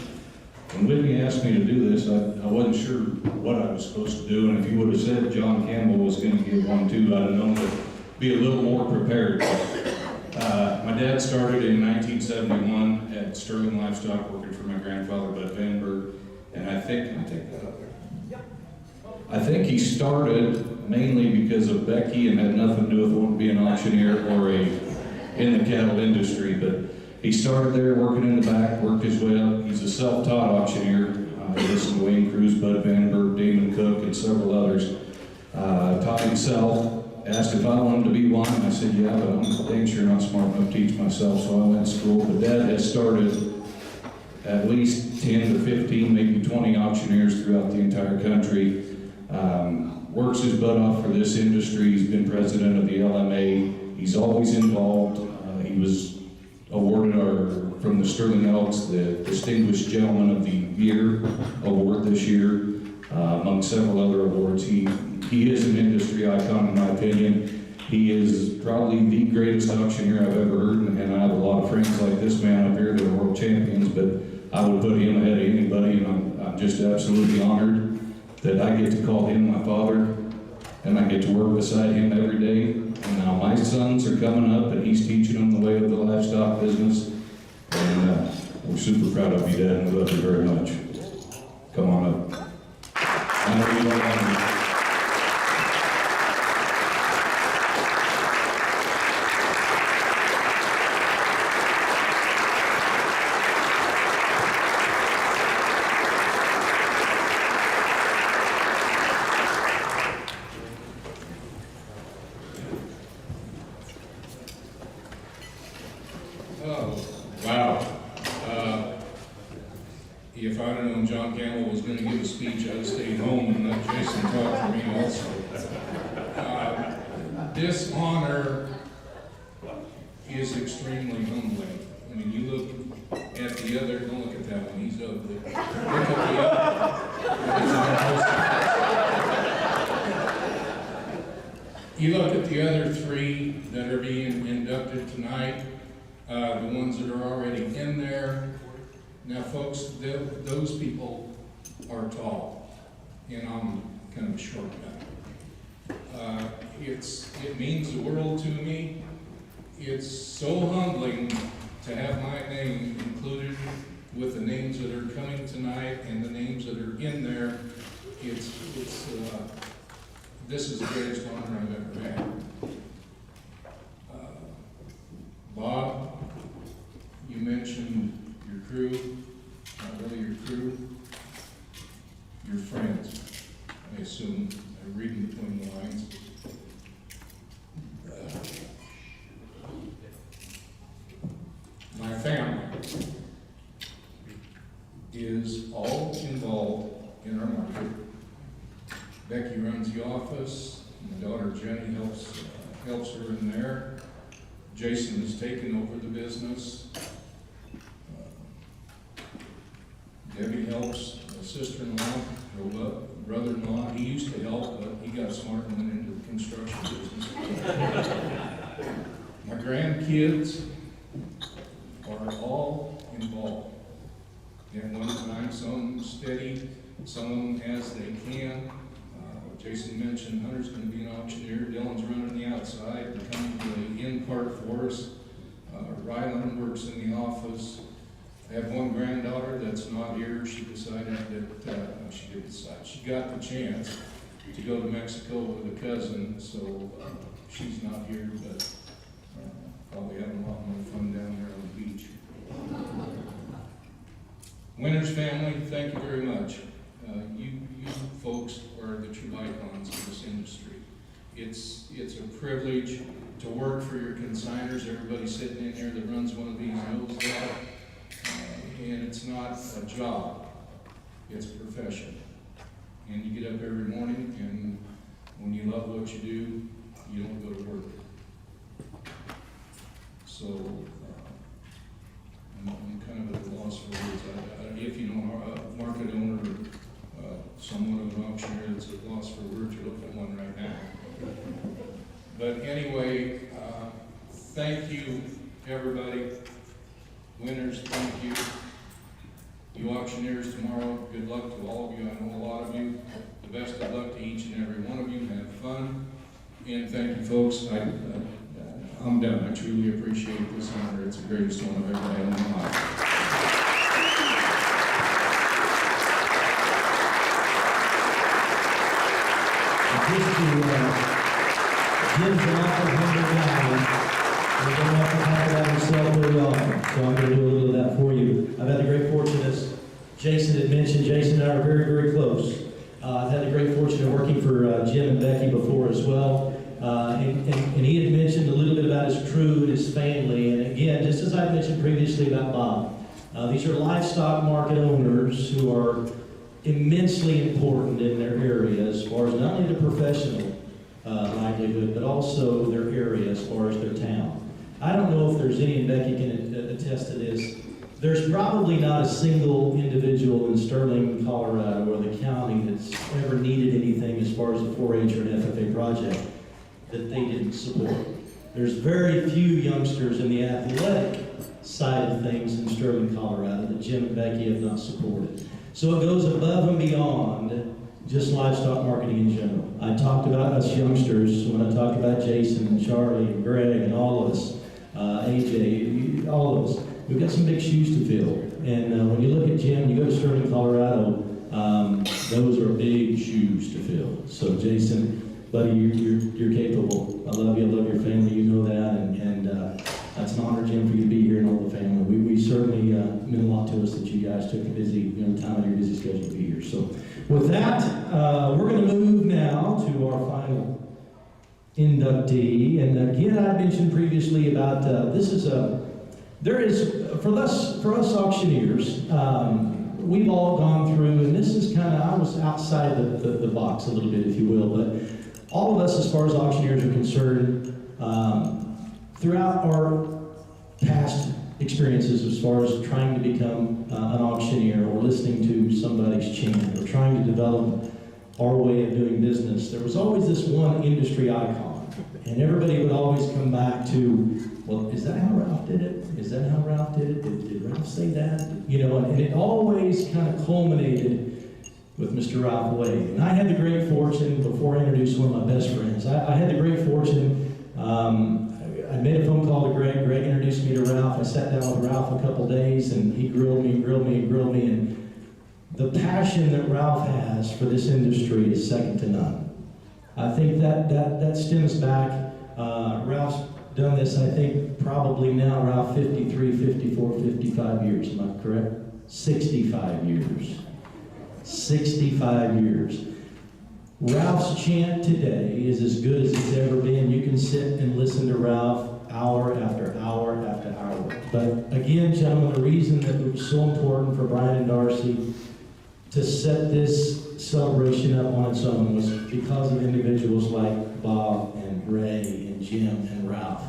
When Whitney asked me to do this, I wasn't sure what I was supposed to do, and if you would have said John Campbell was going to give one too, I'd have known to be a little more prepared. My dad started in 1971 at Sterling Livestock, working for my grandfather, Bud Vandenberg, and I think, can I take that up there? I think he started mainly because of Becky and had nothing to do with wanting to be an auctioneer or in the cattle industry, but he started there working in the back, worked his way up. He's a self-taught auctioneer. He listened to Wayne Cruz, Bud Vandenberg, Damon Cook, and several others. Taught himself, asked if I wanted to be one. I said, yeah, but I'm dang sure not smart enough to teach myself, so I went to school. But Dad has started at least 10 to 15, maybe 20 auctioneers throughout the entire country. Works his butt off for this industry. He's been president of the LMA. He's always involved. He was awarded from the Sterling Elks the Distinguished Gentleman of the Year award this year, among several other awards. He is an industry icon, in my opinion. He is probably the greatest auctioneer I've ever heard, and I have a lot of friends like this man up here that are world champions, but I would put him ahead of anybody, and I'm just absolutely honored that I get to call him my father, and I get to work beside him every day. And now my sons are coming up, and he's teaching them the way of the livestock business, and we're super proud of you, Dad, and we love you very much. Come on up. I know you don't want me. If I'd have known John Campbell was going to give a speech, I'd have stayed home and let Jason talk for me also. This honor is extremely humbling. I mean, you look at the other, don't look at that one, he's ugly. Look at the other. You look at the other three that are being inducted tonight, the ones that are already in there. Now, folks, those people are tall, and I'm kind of a short guy. It means the world to me. It's so humbling to have my name included with the names that are coming tonight and the names that are in there. This is the greatest honor I've ever had. Bob, you mentioned your crew, not really your crew, your friends, I assume, I'm reading between the lines. daughter Jenny helps her in there. Jason has taken over the business. Debbie helps, sister-in-law, her brother-in-law. He used to help, but he got smart and went into the construction business. My grandkids are all involved. At one time, some steady, some of them as they can. Jason mentioned Hunter's going to be an auctioneer. Dylan's running the outside, coming to the in part for us. Ryland works in the office. I have one granddaughter that's not here. She decided that, she got the chance to go to Mexico with a cousin, so she's not here, but probably having a lot more fun down there on the beach. Winters family, thank you very much. You folks are the true icons of this industry. It's a privilege to work for your consigners. Everybody sitting in here that runs one of these knows that. And it's not a job, it's a profession. And you get up every morning, and when you love what you do, you don't go to work. So, I'm kind of at a loss for words. If you know a market owner, someone of an auctioneer that's at a loss for words, you're looking at one right now. But anyway, thank you, everybody. Winners, thank you. You auctioneers tomorrow, good luck to all of you. I know a lot of you. The best of luck to each and every one of you. Have fun. And thank you, folks. I'm done. I truly appreciate this honor. It's the greatest one I've ever had in my life. Jim's an awful humble guy. He doesn't have to talk about himself very often, so I'm going to do a little of that for you. I've had the great fortune, as Jason had mentioned, Jason and I are very, very close. I've had the great fortune of working for Jim and Becky before as well. And he had mentioned a little bit about his crew and his family. And again, just as I mentioned previously about Bob, these are livestock market owners who are immensely important in their area as far as not only the professional livelihood, but also their area as far as their town. I don't know if there's any, and Becky can attest to this, there's probably not a single individual in Sterling, Colorado, or the county that's ever needed anything as far as a 4-H or an FFA project that they didn't support. There's very few youngsters in the athletic side of things in Sterling, Colorado that Jim and Becky have not supported. So it goes above and beyond just livestock marketing in general. I talked about us youngsters when I talked about Jason and Charly and Greg and all of us, AJ, all of us. We've got some big shoes to fill. And when you look at Jim, you go to Sterling, Colorado, those are big shoes to fill. So Jason, buddy, you're capable. I love you, I love your family, you know that, and that's an honor, Jim, for you to be here and all the family. We certainly meant a lot to us that you guys took the busy, time out of your busy schedule to be here. So with that, we're going to move now to our final inductee. And again, I mentioned previously about there is, for us auctioneers, we've all gone through, and this is kind of, I was outside the box a little bit, if you will, but all of us, as far as auctioneers are concerned, throughout our past experiences as far as trying to become an auctioneer or listening to somebody's chant or trying to develop our way of doing business, there was always this one industry icon. And everybody would always come back to, well, is that how Ralph did it? Is that how Ralph did it? Did Ralph say that? And it always kind of culminated with Mr. Ralph Wade. And I had the great fortune, before I introduced one of my best friends, I had the great fortune, I made a phone call to Greg. Greg introduced me to Ralph. I sat down with Ralph a couple days, and he grilled me. And the passion that Ralph has for this industry is second to none. I think that stems back. Ralph's done this, I think, probably now, Ralph, 53, 54, 55 years. Am I correct? 65 years. 65 years. Ralph's chant today is as good as it's ever been. You can sit and listen to Ralph hour after hour after hour. But again, gentlemen, the reason that it was so important for Brian and Darcy to set this celebration up on its own was because of individuals like Bob and Ray and Jim and Ralph,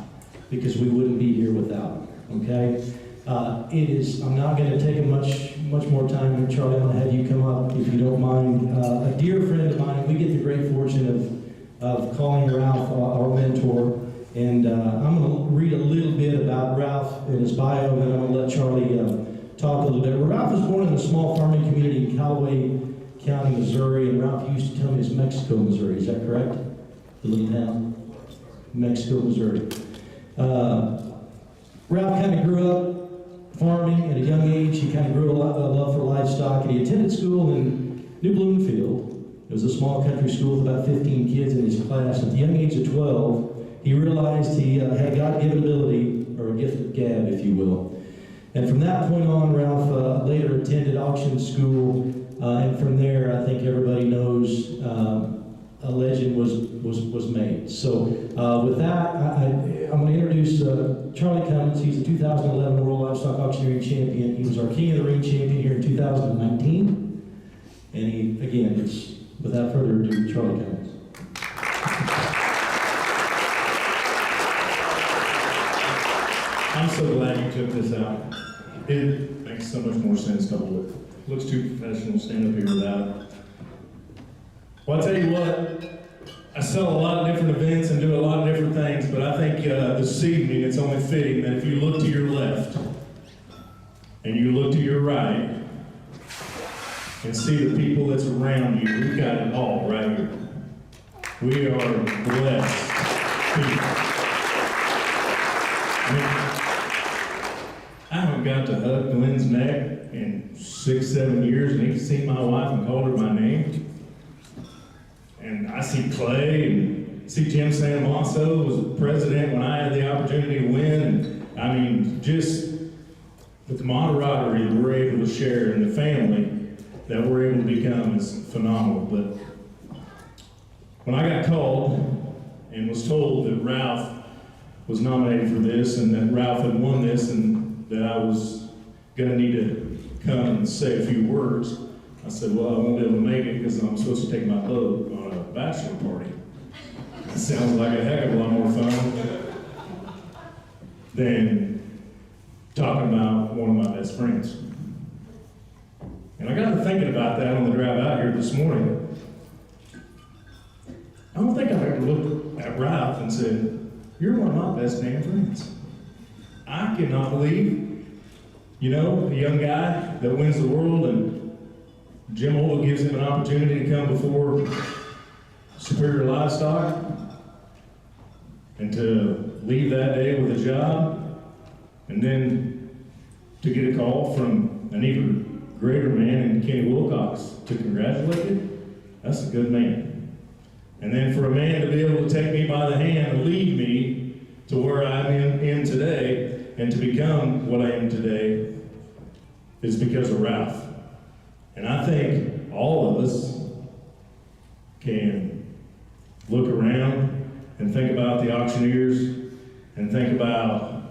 because we wouldn't be here without them, okay? I'm not going to take much more time here, Charlie. I'm going to have you come up, if you don't mind. A dear friend of mine, we get the great fortune of calling Ralph our mentor, and I'm going to read a little bit about Ralph and his bio, and then I'm going to let Charlie talk a little bit. Well, Ralph was born in a small farming community in Callaway County, Missouri, and Ralph used to tell me it's Mexico, Missouri. Is that correct? The little town? Mexico, Missouri. Ralph kind of grew up farming at a young age. He kind of grew a love for livestock, and he attended school in New Bloomfield. It was a small country school with about 15 kids in his class. At the young age of 12, he realized he had a God-given ability, or a gift of gab, if you will. And from that point on, Ralph later attended auction school, and from there, I think everybody knows a legend was made. So with that, I'm going to introduce Charly Cummings. He's a 2011 World Livestock Auctioneering Champion. He was our King of the Ring champion here in 2019. And he, again, it's without further ado, Charly Cummings. I'm so glad you took this out. It makes so much more sense to hold it. Looks too professional to stand up here without it. Well, I'll tell you what, I sell a lot of different events and do a lot of different things, but I think this evening it's only fitting that if you look to your left and you look to your right and see the people that's around you, we've got it all right here. We are blessed people. I haven't got to hug Glenn's neck in 6-7 years, and he's seen my wife and called her by name. And I see Clay and see Jim Santomaso was the president when I had the opportunity to win. And I mean, just the camaraderie that we're able to share and the family that we're able to become is phenomenal. But when I got called and was told that Ralph was nominated for this and that Ralph had won this and that I was gonna need to come and say a few words, I said, well, I won't be able to make it because I'm supposed to take my boat on a bachelor party. That sounds like a heck of a lot more fun than talking about one of my best friends. And I got to thinking about that on the drive out here this morning. I don't think I've ever looked at Ralph and said, you're one of my best damn friends. I cannot believe, you know, a young guy that wins the world and Jim Oldham gives him an opportunity to come before Superior Livestock and to leave that day with a job and then to get a call from an even greater man in Kenny Wilcox to congratulate you. That's a good man. And then for a man to be able to take me by the hand and lead me to where I'm in today and to become what I am today is because of Ralph. And I think all of us can look around and think about the auctioneers and think about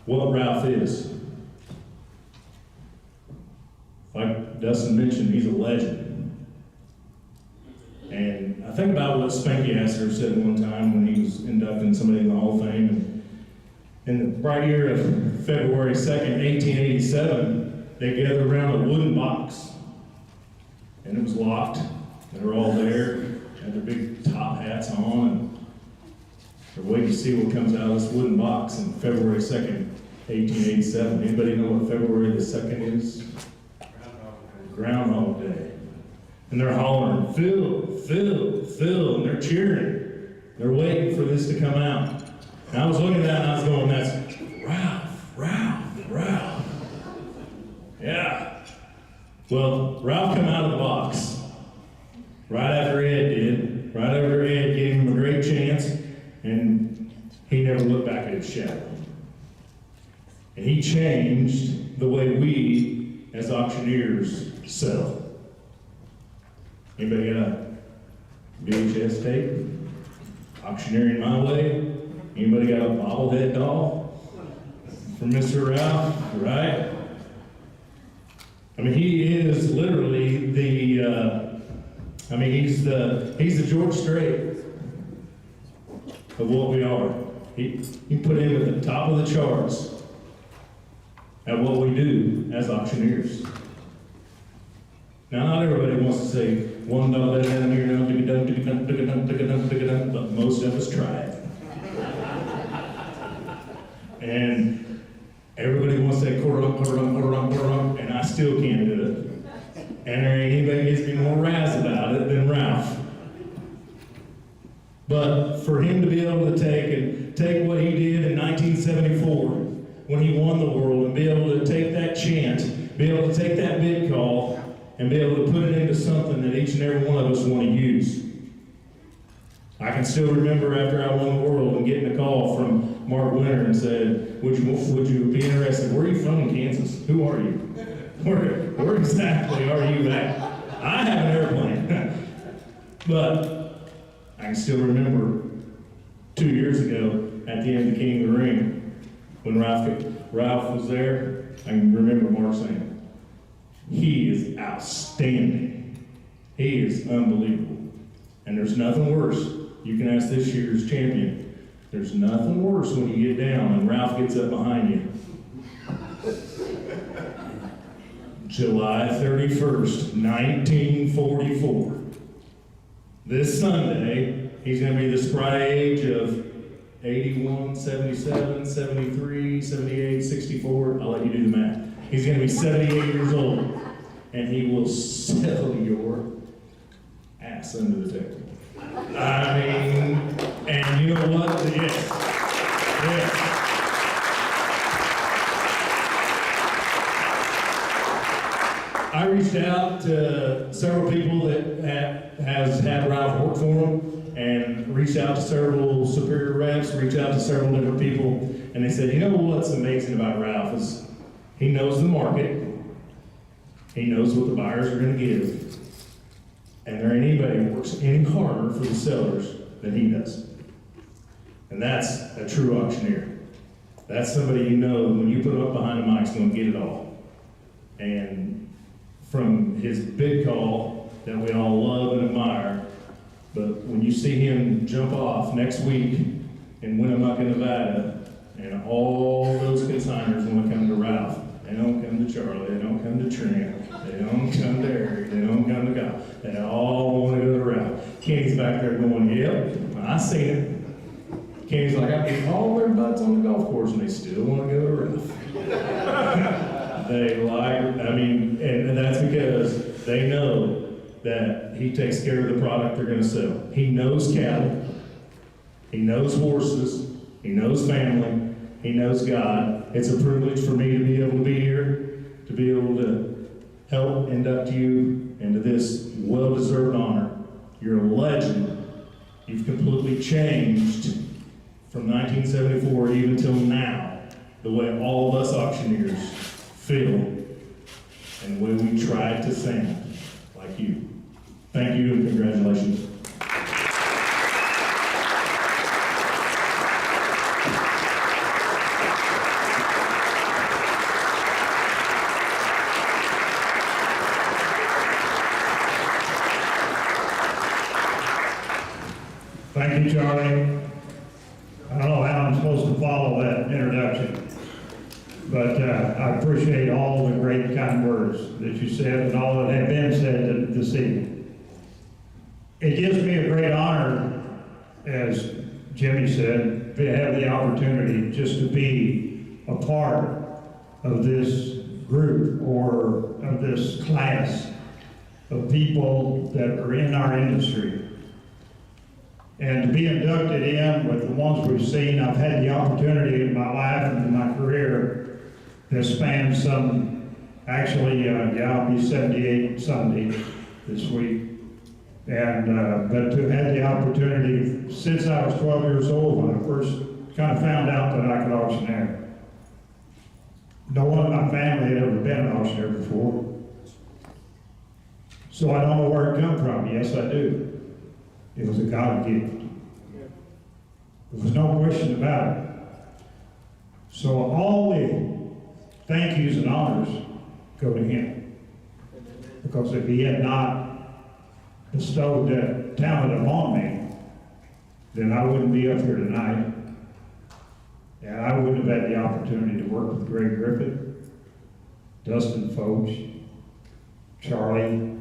what Ralph is. Like Dustin mentioned, he's a legend. And I think about what Spanky Asser said one time when he was inducting somebody in the Hall of Fame. And in the bright year of February 2nd, 1887, they gathered around a wooden box. And it was locked. They were all there, had their big top hats on, and they're waiting to see what comes out of this wooden box on February 2nd, 1887. Anybody know what February the 2nd is? Groundhog Day. And they're hollering, Phil, Phil, Phil, and they're cheering. They're waiting for this to come out. And I was looking at that and I was going, that's Ralph, Ralph, Ralph. Yeah. Well, Ralph come out of the box right after Ed did, right after Ed gave him a great chance, and he never looked back at his shadow. And he changed the way we, as auctioneers, sell. Anybody got a VHS tape? Auctioneering My Way? Anybody got a bobblehead doll from Mr. Ralph? Right? I mean, he is literally the, he's the George Strait of what we are. He put him at the top of the charts at what we do as auctioneers. Now, not everybody wants to say, $1 down here, but most of us try it. And everybody wants to say quarter lump, and I still can't do it. And there ain't anybody gets me more razzed about it than Ralph. But for him to be able to take what he did in 1974 when he won the world, and be able to take that chant, be able to take that bid call, and be able to put it into something that each and every one of us want to use. I can still remember after I won the world and getting a call from Mark Winter and said, would you be interested? Where are you from in Kansas? Who are you? Where exactly are you at? I have an airplane. But I can still remember 2 years ago at the end of the King of the Ring, when Ralph was there, I can remember Mark saying, he is outstanding. He is unbelievable. And there's nothing worse. You can ask this year's champion. There's nothing worse when you get down and Ralph gets up behind you. July 31st, 1944. This Sunday, he's going to be the spry age of 81, 77, 73, 78, 64. I'll let you do the math. He's going to be 78 years old, and he will sell your ass under the table. I mean, and you know what? Yes. I reached out to several people that has had Ralph work for them, and reached out to several superior reps, reached out to several different people, and they said, you know what's amazing about Ralph is he knows the market, he knows what the buyers are going to give, and there ain't anybody who works any harder for the sellers than he does. And that's a true auctioneer. That's somebody you know when you put him up behind the mic's going to get it all. And from his big call that we all love and admire, but when you see him jump off next week in Winnemucca, Nevada, and all those consigners want to come to Ralph, they don't come to Charly, they don't come to Trent, they don't come to Eric, they don't come to God. They all want to go to Ralph. Kenny's back there going, yep, I seen it. Kenny's like, I beat all their butts on the golf course, and they still want to go to Ralph. They like, I mean, and that's because they know that he takes care of the product they're going to sell. He knows cattle, he knows horses, he knows family, he knows God. It's a privilege for me to be able to be here, to be able to help induct you into this well-deserved honor. You're a legend. You've completely changed from 1974 even till now, the way all of us auctioneers feel and the way we try to sound like you. Thank you and congratulations. Thank you, Charly. I don't know how I'm supposed to follow that introduction, but I appreciate all the great kind words that you said and all that have been said this evening. It gives me a great honor, as Jimmy said, to have the opportunity just to be a part of this group or of this class of people that are in our industry. And to be inducted in with the ones we've seen, I've had the opportunity in my life and in my career that spans some, actually, I'll be 78 Sunday this week. And, but to have the opportunity, since I was 12 years old, when I first kind of found out that I could auctioneer. No one in my family had ever been an auctioneer before. So I don't know where it come from. Yes, I do. It was a God gift. There was no question about it. So all the thank yous and honors go to him. Because if he had not bestowed that talent upon me, then I wouldn't be up here tonight. And I wouldn't have had the opportunity to work with Greg Griffith, Dustin Foch, Charly,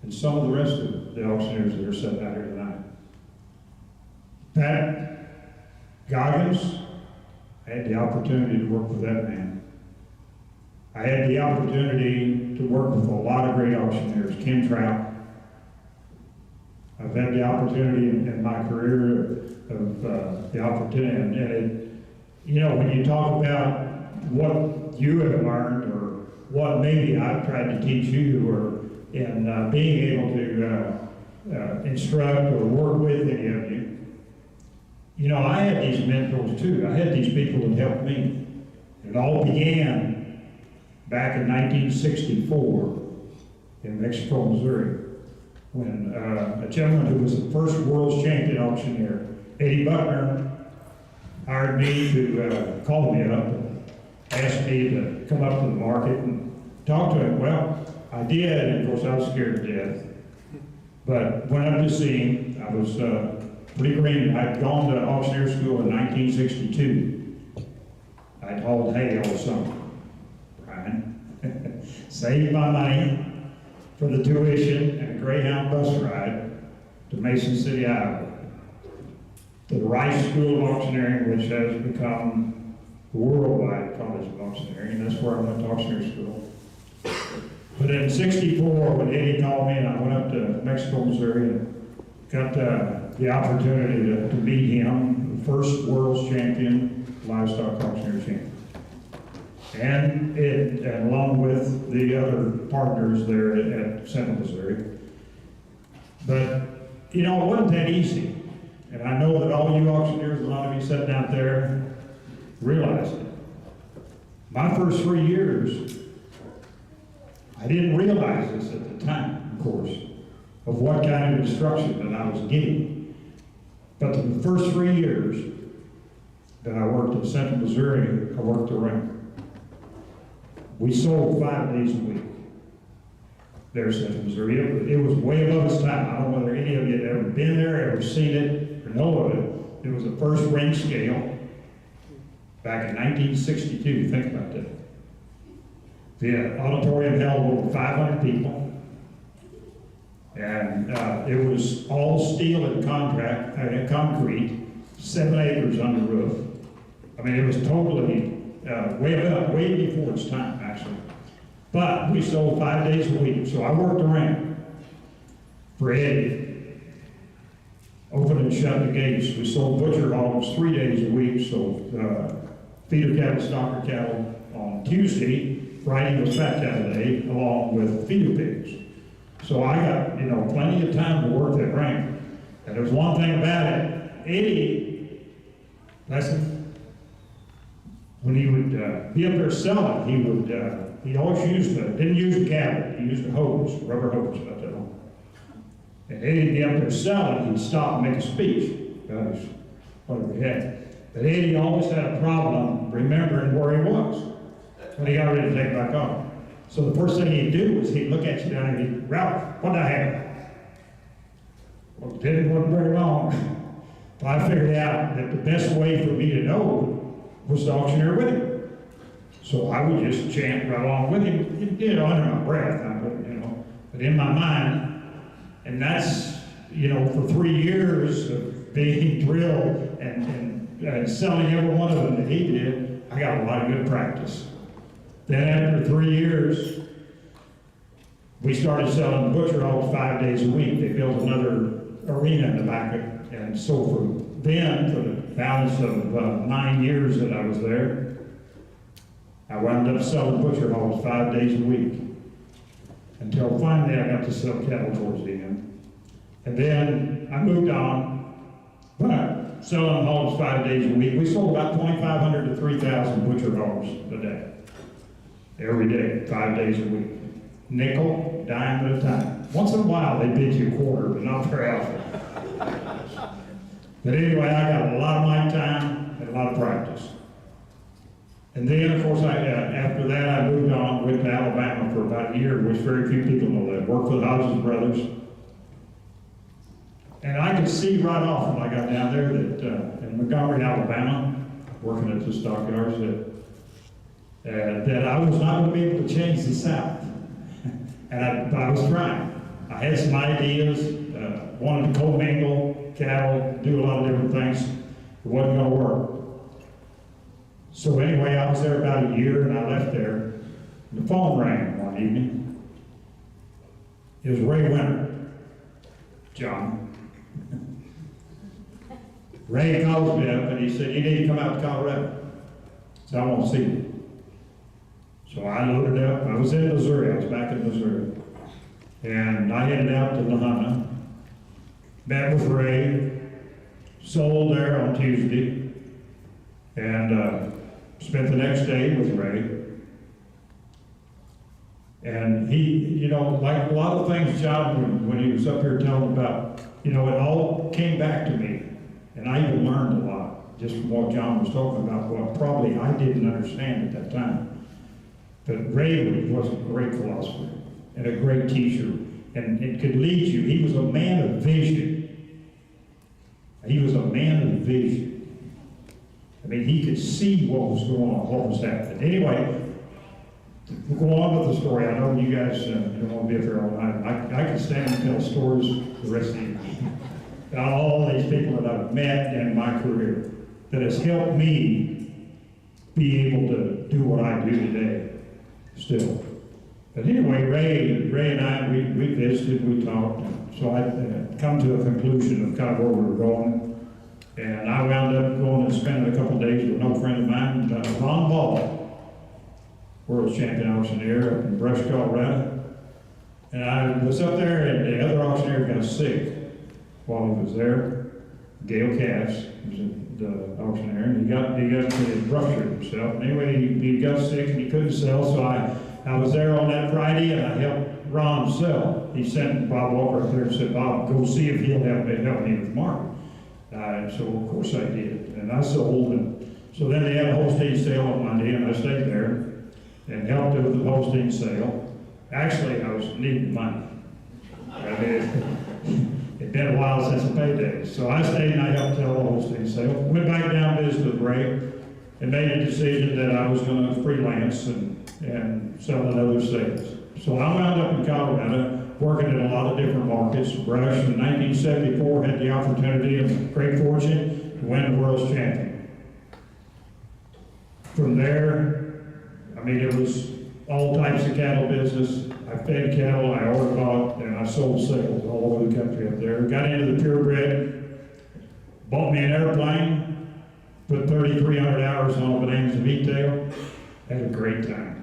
and some of the rest of the auctioneers that are sitting out here tonight. Pat Goggins, I had the opportunity to work with that man. I had the opportunity to work with a lot of great auctioneers, Ken Trout. I've had the opportunity in my career of the opportunity, and it, you know, when you talk about what you have learned or what maybe I've tried to teach you, or in being able to instruct or work with any of you, you know, I had these mentors too. I had these people that helped me. It all began back in 1964 in Mexico, Missouri, when a gentleman who was the first world's champion auctioneer, Eddie Buckner, hired me to call me up and asked me to come up to the market and talk to him. Well, I did, and of course I was scared to death. But when I was seeing, I was pretty green. I'd gone to auctioneer school in 1962. I'd hauled hay all summer, Brian. Saved my money for the tuition and a Greyhound bus ride to Mason City, Iowa, to the Rice School of Auctioneering, which has become the worldwide college of auctioneering. That's where I went to auctioneer school. But in '64, when Eddie called me and I went up to Mexico, Missouri, and got the opportunity to meet him, the first world's champion, livestock auctioneer champion. And along with the other partners there at Central Missouri. But, you know, it wasn't that easy. And I know that all you auctioneers, a lot of you sitting out there, realize it. My first 3 years, I didn't realize this at the time, of course, of what kind of instruction that I was getting. But the first 3 years that I worked in Central Missouri, I worked the ring. We sold 5 days a week there in Central Missouri. It was way above its time. I don't know whether any of you had ever been there, ever seen it, or know of it. It was the first ring scale back in 1962. Think about that. The auditorium held over 500 people. And it was all steel and concrete, 7 acres on the roof. I mean, it was totally way before its time, actually. But we sold 5 days a week, so I worked around for Eddie. Open and shut the gates. We sold butcher hogs 3 days a week, so feeder cattle, stocker cattle on Tuesday, Friday was fat cattle day, along with feeder pigs. So I got, you know, plenty of time to work that rank. And there's one thing about it, Eddie, when he would be up there selling, he always didn't use a gavel, he used a hose, rubber hose about that long. And Eddie'd be up there selling, he'd stop and make a speech about his, whatever he had. But Eddie always had a problem remembering where he was when he got ready to take back off. So the first thing he'd do was he'd look at you down and he'd, Ralph, what did I have? Well, it wasn't very long. But I figured out that the best way for me to know was the auctioneer with him. So I would just chant right along with him, you know, under my breath, but in my mind. And that's, you know, for 3 years of being drilled and selling every one of them that he did, I got a lot of good practice. Then after 3 years, we started selling butcher hogs 5 days a week. They built another arena in the back of it. And so for the balance of 9 years that I was there, I wound up selling butcher hogs 5 days a week. Until finally I got to sell cattle towards the end. And then I moved on, but selling hogs 5 days a week. We sold about 2,500 to 3,000 butcher hogs a day. Every day, 5 days a week. Nickel, dime at a time. Once in a while they bid you a quarter, but not very often. But anyway, I got a lot of my time and a lot of practice. And then, of course, after that, I moved on, went to Alabama for about a year, which very few people know that. Worked for the Hodges Brothers. And I could see right off when I got down there that in Montgomery, Alabama, working at the stockyards, that I was not going to be able to change the South. And I was trying. I had some ideas, wanted to commingle cattle, do a lot of different things. It wasn't going to work. So anyway, I was there about a year, and I left there. The phone rang one evening. It was Ray Winter. John. Ray calls me up, and he said, "You need to come out to Colorado." So I want to see you. So I loaded up. I was in Missouri. I was back in Missouri. And I headed out to Lahana. Met with Ray. Sold there on Tuesday. And spent the next day with Ray. And he, you know, like a lot of things John, when he was up here telling about, you know, it all came back to me. And I even learned a lot just from what John was talking about, what probably I didn't understand at that time. But Ray was a great philosopher and a great teacher, and it could lead you. He was a man of vision. He was a man of vision. I mean, he could see what was going on, what was happening. Anyway, we'll go on with the story. I know you guys don't want to be up here all night. I could stand and tell stories the rest of the evening. About all these people that I've met in my career that has helped me be able to do what I do today, still. But anyway, Ray and I, we visited, we talked. So I come to a conclusion of kind of where we were going. And I wound up going and spending a couple of days with an old friend of mine, Ron Ball, world champion auctioneer up in Brush, Colorado. And I was up there, and the other auctioneer got sick while he was there. Gail Cass was the auctioneer, and he ruptured himself. Anyway, he got sick and he couldn't sell, so I was there on that Friday, and I helped Ron sell. He sent Bob Walker up there and said, "Bob, go see if he'll help me with Mark." So of course I did, and I sold. And so then they had a Holstein sale on Monday, and I stayed there and helped with the Holstein sale. Actually, I was needing money. It'd been a while since the payday. So I stayed and I helped tell the Holstein sale. Went back down to visit with Ray and made a decision that I was going to freelance and sell in other states. So I wound up in Colorado, working in a lot of different markets. Brush in 1974 had the opportunity and great fortune to win the world's champion. From there, I mean, it was all types of cattle business. I fed cattle, I ordered bought, and I sold sales all over the country up there. Got into the purebred, bought me an airplane, put 3,300 hours on a Bonanza V-tail, had a great time.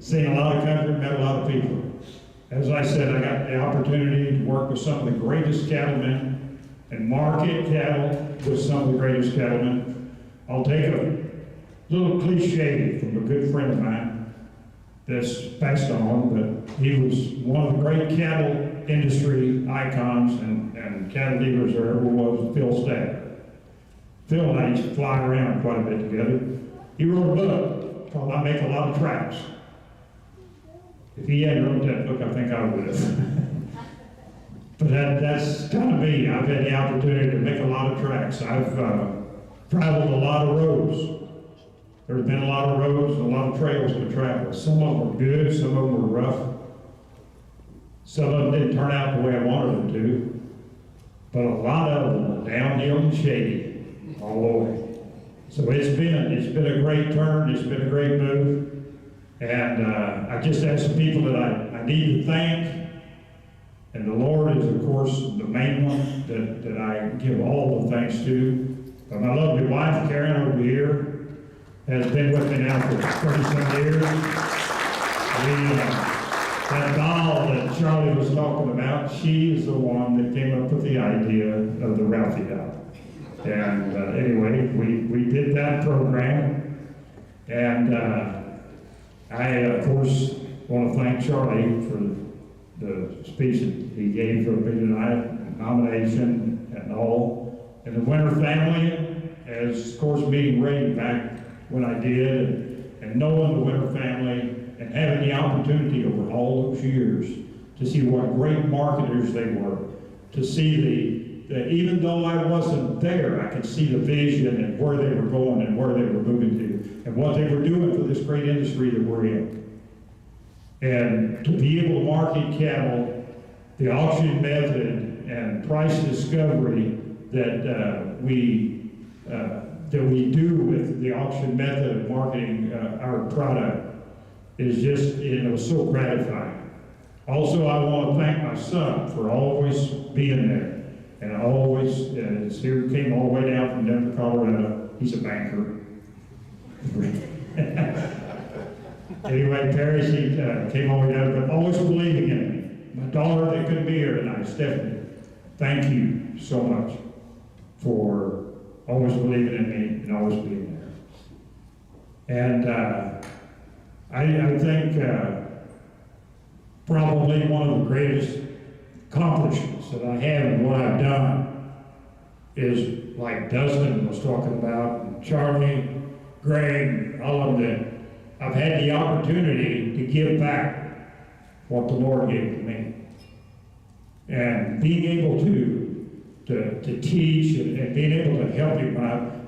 Seen a lot of country, met a lot of people. As I said, I got the opportunity to work with some of the greatest cattlemen and market cattle with some of the greatest cattlemen. I'll take a little cliche from a good friend of mine that's passed on, but he was one of the great cattle industry icons and cattle dealers there ever was, Phil Stack. Phil and I used to fly around quite a bit together. He wrote a book called I Make a Lot of Tracks. If he hadn't wrote that book, I think I would have. But that's kind of me. I've had the opportunity to make a lot of tracks. I've traveled a lot of roads. There's been a lot of roads and a lot of trails to travel. Some of them were good, some of them were rough. Some of them didn't turn out the way I wanted them to. But a lot of them were downhill and shady all the way. So it's been a great turn, it's been a great move. And I just have some people that I need to thank. And the Lord is, of course, the main one that I give all the thanks to. But my lovely wife, Karen, over here, has been with me now for 30-some years. That doll that Charly was talking about, she is the one that came up with the idea of the Ralphie doll. And anyway, we did that program. And I, of course, want to thank Charly for the speech that he gave for me tonight, nomination and all. And the Winter family, as of course meeting Ray back when I did, and knowing the Winter family, and having the opportunity over all those years to see what great marketers they were, to see that even though I wasn't there, I could see the vision and where they were going and where they were moving to and what they were doing for this great industry that we're in. And to be able to market cattle, the auction method and price discovery that we do with the auction method of marketing our product is just, so gratifying. Also, I want to thank my son for always being there, and always came all the way down from Denver, Colorado. He's a banker. Anyway, Paris, he came all the way down, but always believing in me. My daughter that couldn't be here tonight, Stephanie, thank you so much for always believing in me and always being there. And I think probably one of the greatest accomplishments that I have in what I've done is, like Dustin was talking about, and Charly, Greg, all of them, I've had the opportunity to give back what the Lord gave to me. And being able to teach and being able to help you.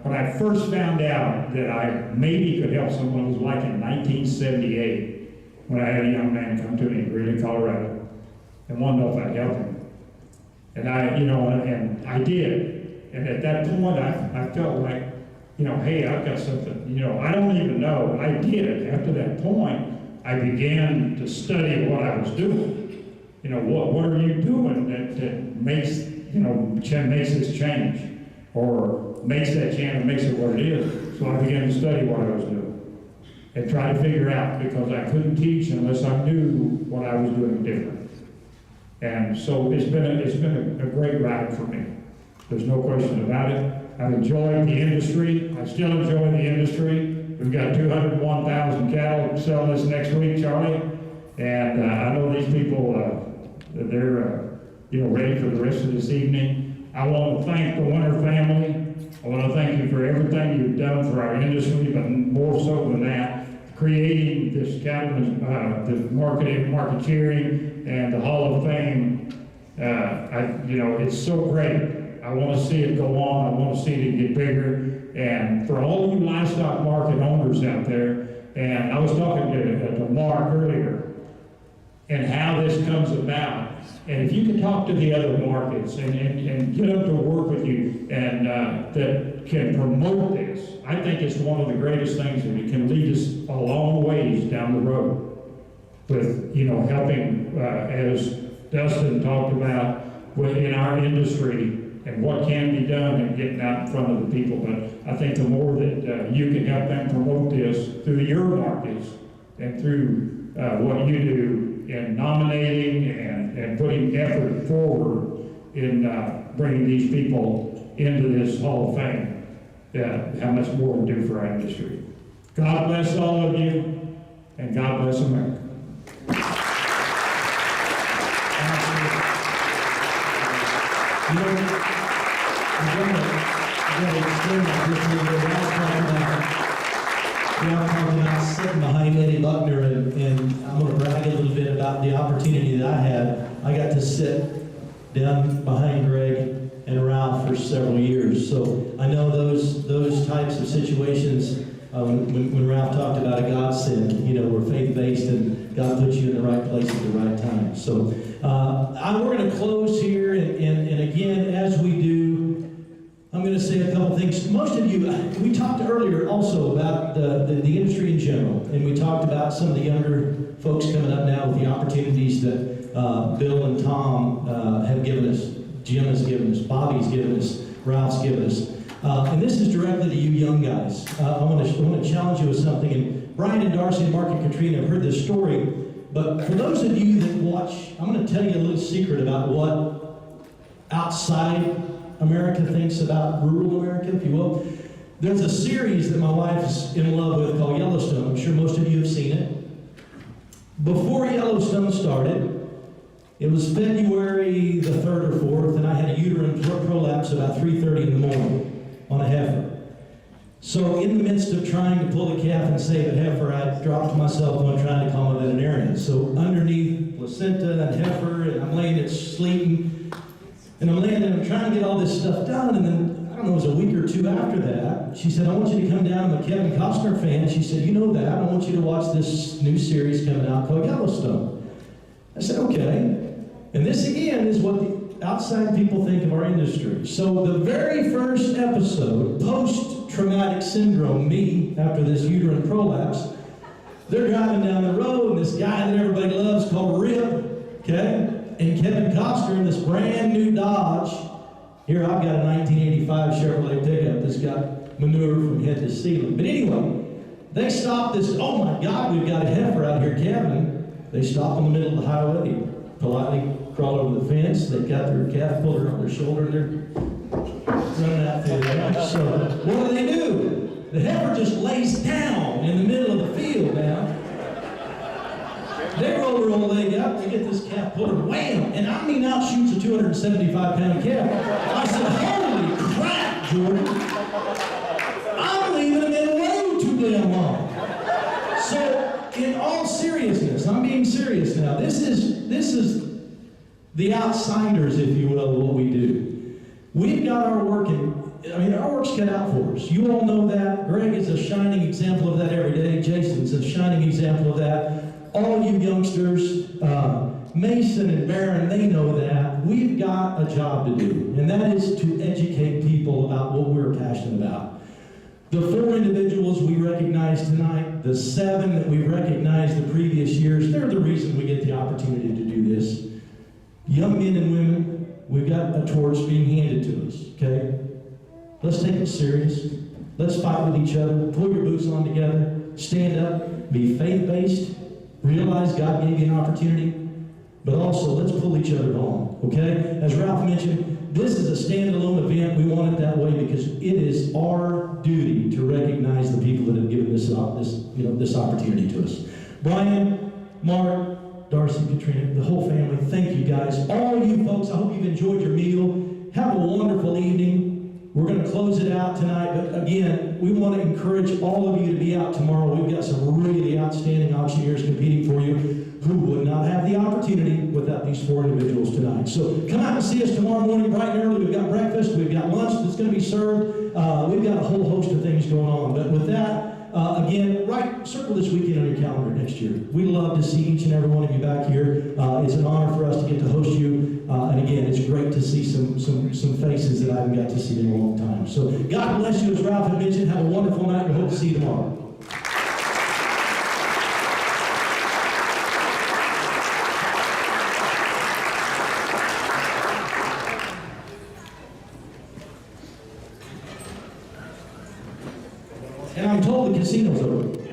When I first found out that I maybe could help someone, it was like in 1978, when I had a young man come to me in Greeley, Colorado, and wanted to know if I'd help him. And and I did. And at that point, I felt like, hey, I've got something, I don't even know. I did. After that point, I began to study what I was doing. What are you doing that makes, makes this change? Or makes that change, makes it what it is. So I began to study what I was doing and try to figure out, because I couldn't teach unless I knew what I was doing different. And so it's been a great ride for me. There's no question about it. I've enjoyed the industry. I still enjoy the industry. We've got 201,000 cattle selling this next week, Charly. And I know these people, they're ready for the rest of this evening. I want to thank the Winter family. I want to thank you for everything you've done for our industry, but more so than that, creating this cattleman's, the marketeering and the Hall of Fame. It's so great. I want to see it go on. I want to see it get bigger. And for all you livestock market owners out there, and I was talking to Mark earlier, and how this comes about. And if you can talk to the other markets and get them to work with you and that can promote this, I think it's one of the greatest things, that it can lead us a long ways down the road with, helping, as Dustin talked about, in our industry and what can be done and getting out in front of the people. But I think the more that you can help them promote this through your markets and through what you do in nominating and putting effort forward in bringing these people into this Hall of Fame, how much more we do for our industry. God bless all of you, and God bless America. I'm talking about sitting behind Eddie Buckner, and I'm going to brag a little bit about the opportunity that I had. I got to sit down behind Greg and Ralph for several years, so I know those types of situations. When Ralph talked about a godsend, we're faith-based and God puts you in the right place at the right time. So we're going to close here, and again, as we do, I'm going to say a couple things. Most of you, we talked earlier also about the industry in general, and we talked about some of the younger folks coming up now with the opportunities that Bill and Tom have given us, Jim has given us, Bobby's given us, Ralph's given us. And this is directly to you young guys. I want to challenge you with something. And Brian and Darcy and Mark and Katrina have heard this story, but for those of you that watch, I'm going to tell you a little secret about what outside America thinks about rural America, if you will. There's a series that my wife is in love with called Yellowstone. I'm sure most of you have seen it. Before Yellowstone started, it was February the 3rd or 4th, and I had a uterine prolapse about 3:30 in the morning on a heifer. So in the midst of trying to pull the calf and save a heifer, I dropped my cell phone trying to call a veterinarian. So underneath placenta and heifer, and I'm laying it sleeping, And I'm laying there, I'm trying to get all this stuff done, and then, I don't know, it was a week or two after that, she said, I want you to come down. I'm a Kevin Costner fan. She said, you know that, I want you to watch this new series coming out called Yellowstone. I said, okay. And this, again, is what the outside people think of our industry. So the very first episode, post-traumatic syndrome, me, after this uterine prolapse, they're driving down the road, and this guy that everybody loves called Rip, okay? And Kevin Costner in this brand new Dodge. Here I've got a 1985 Chevrolet pickup that's got manure from head to ceiling. But anyway, they stopped this, oh my God, we've got a heifer out here, Kevin. They stop in the middle of the highway, they politely crawl over the fence, they've got their calf puller on their shoulder, and they're running out through there. So what do? The heifer just lays down in the middle of the field now. They roll their old leg up, they get this calf puller, wham! And I mean outshoots a 275-pound calf. I said, holy crap, Jordan! I'm leaving him in the road too damn long. So, in all seriousness, I'm being serious now. This is the outsiders, if you will, of what we do. We've got our work our work's cut out for us. You all know that. Greg is a shining example of that every day. Jason's a shining example of that. All you youngsters, Mason and Barron, they know that. We've got a job to do, and that is to educate people about what we're passionate about. The 4 individuals we recognize tonight, the 7 that we've recognized the previous years, they're the reason we get the opportunity to do this. Young men and women, we've got a torch being handed to us, okay? Let's take it serious. Let's fight with each other. Pull your boots on together. Stand up. Be faith-based. Realize God gave you an opportunity. But also, let's pull each other along, okay? As Ralph mentioned, this is a standalone event. We want it that way because it is our duty to recognize the people that have given this opportunity to us. Brian, Mark, Darcy, Katrina, the whole family, thank you guys. All you folks, I hope you've enjoyed your meal. Have a wonderful evening. We're going to close it out tonight, but again, we want to encourage all of you to be out tomorrow. We've got some really outstanding auctioneers competing for you who would not have the opportunity without these 4 individuals tonight. So come out and see us tomorrow morning bright and early. We've got breakfast, we've got lunch that's going to be served. We've got a whole host of things going on. But with that, again, circle this weekend on your calendar next year. We love to see each and every one of you back here. It's an honor for us to get to host you. And again, it's great to see some faces that I haven't got to see in a long time. So God bless you, as Ralph had mentioned. Have a wonderful night. We hope to see you tomorrow. And I'm told the casino's over.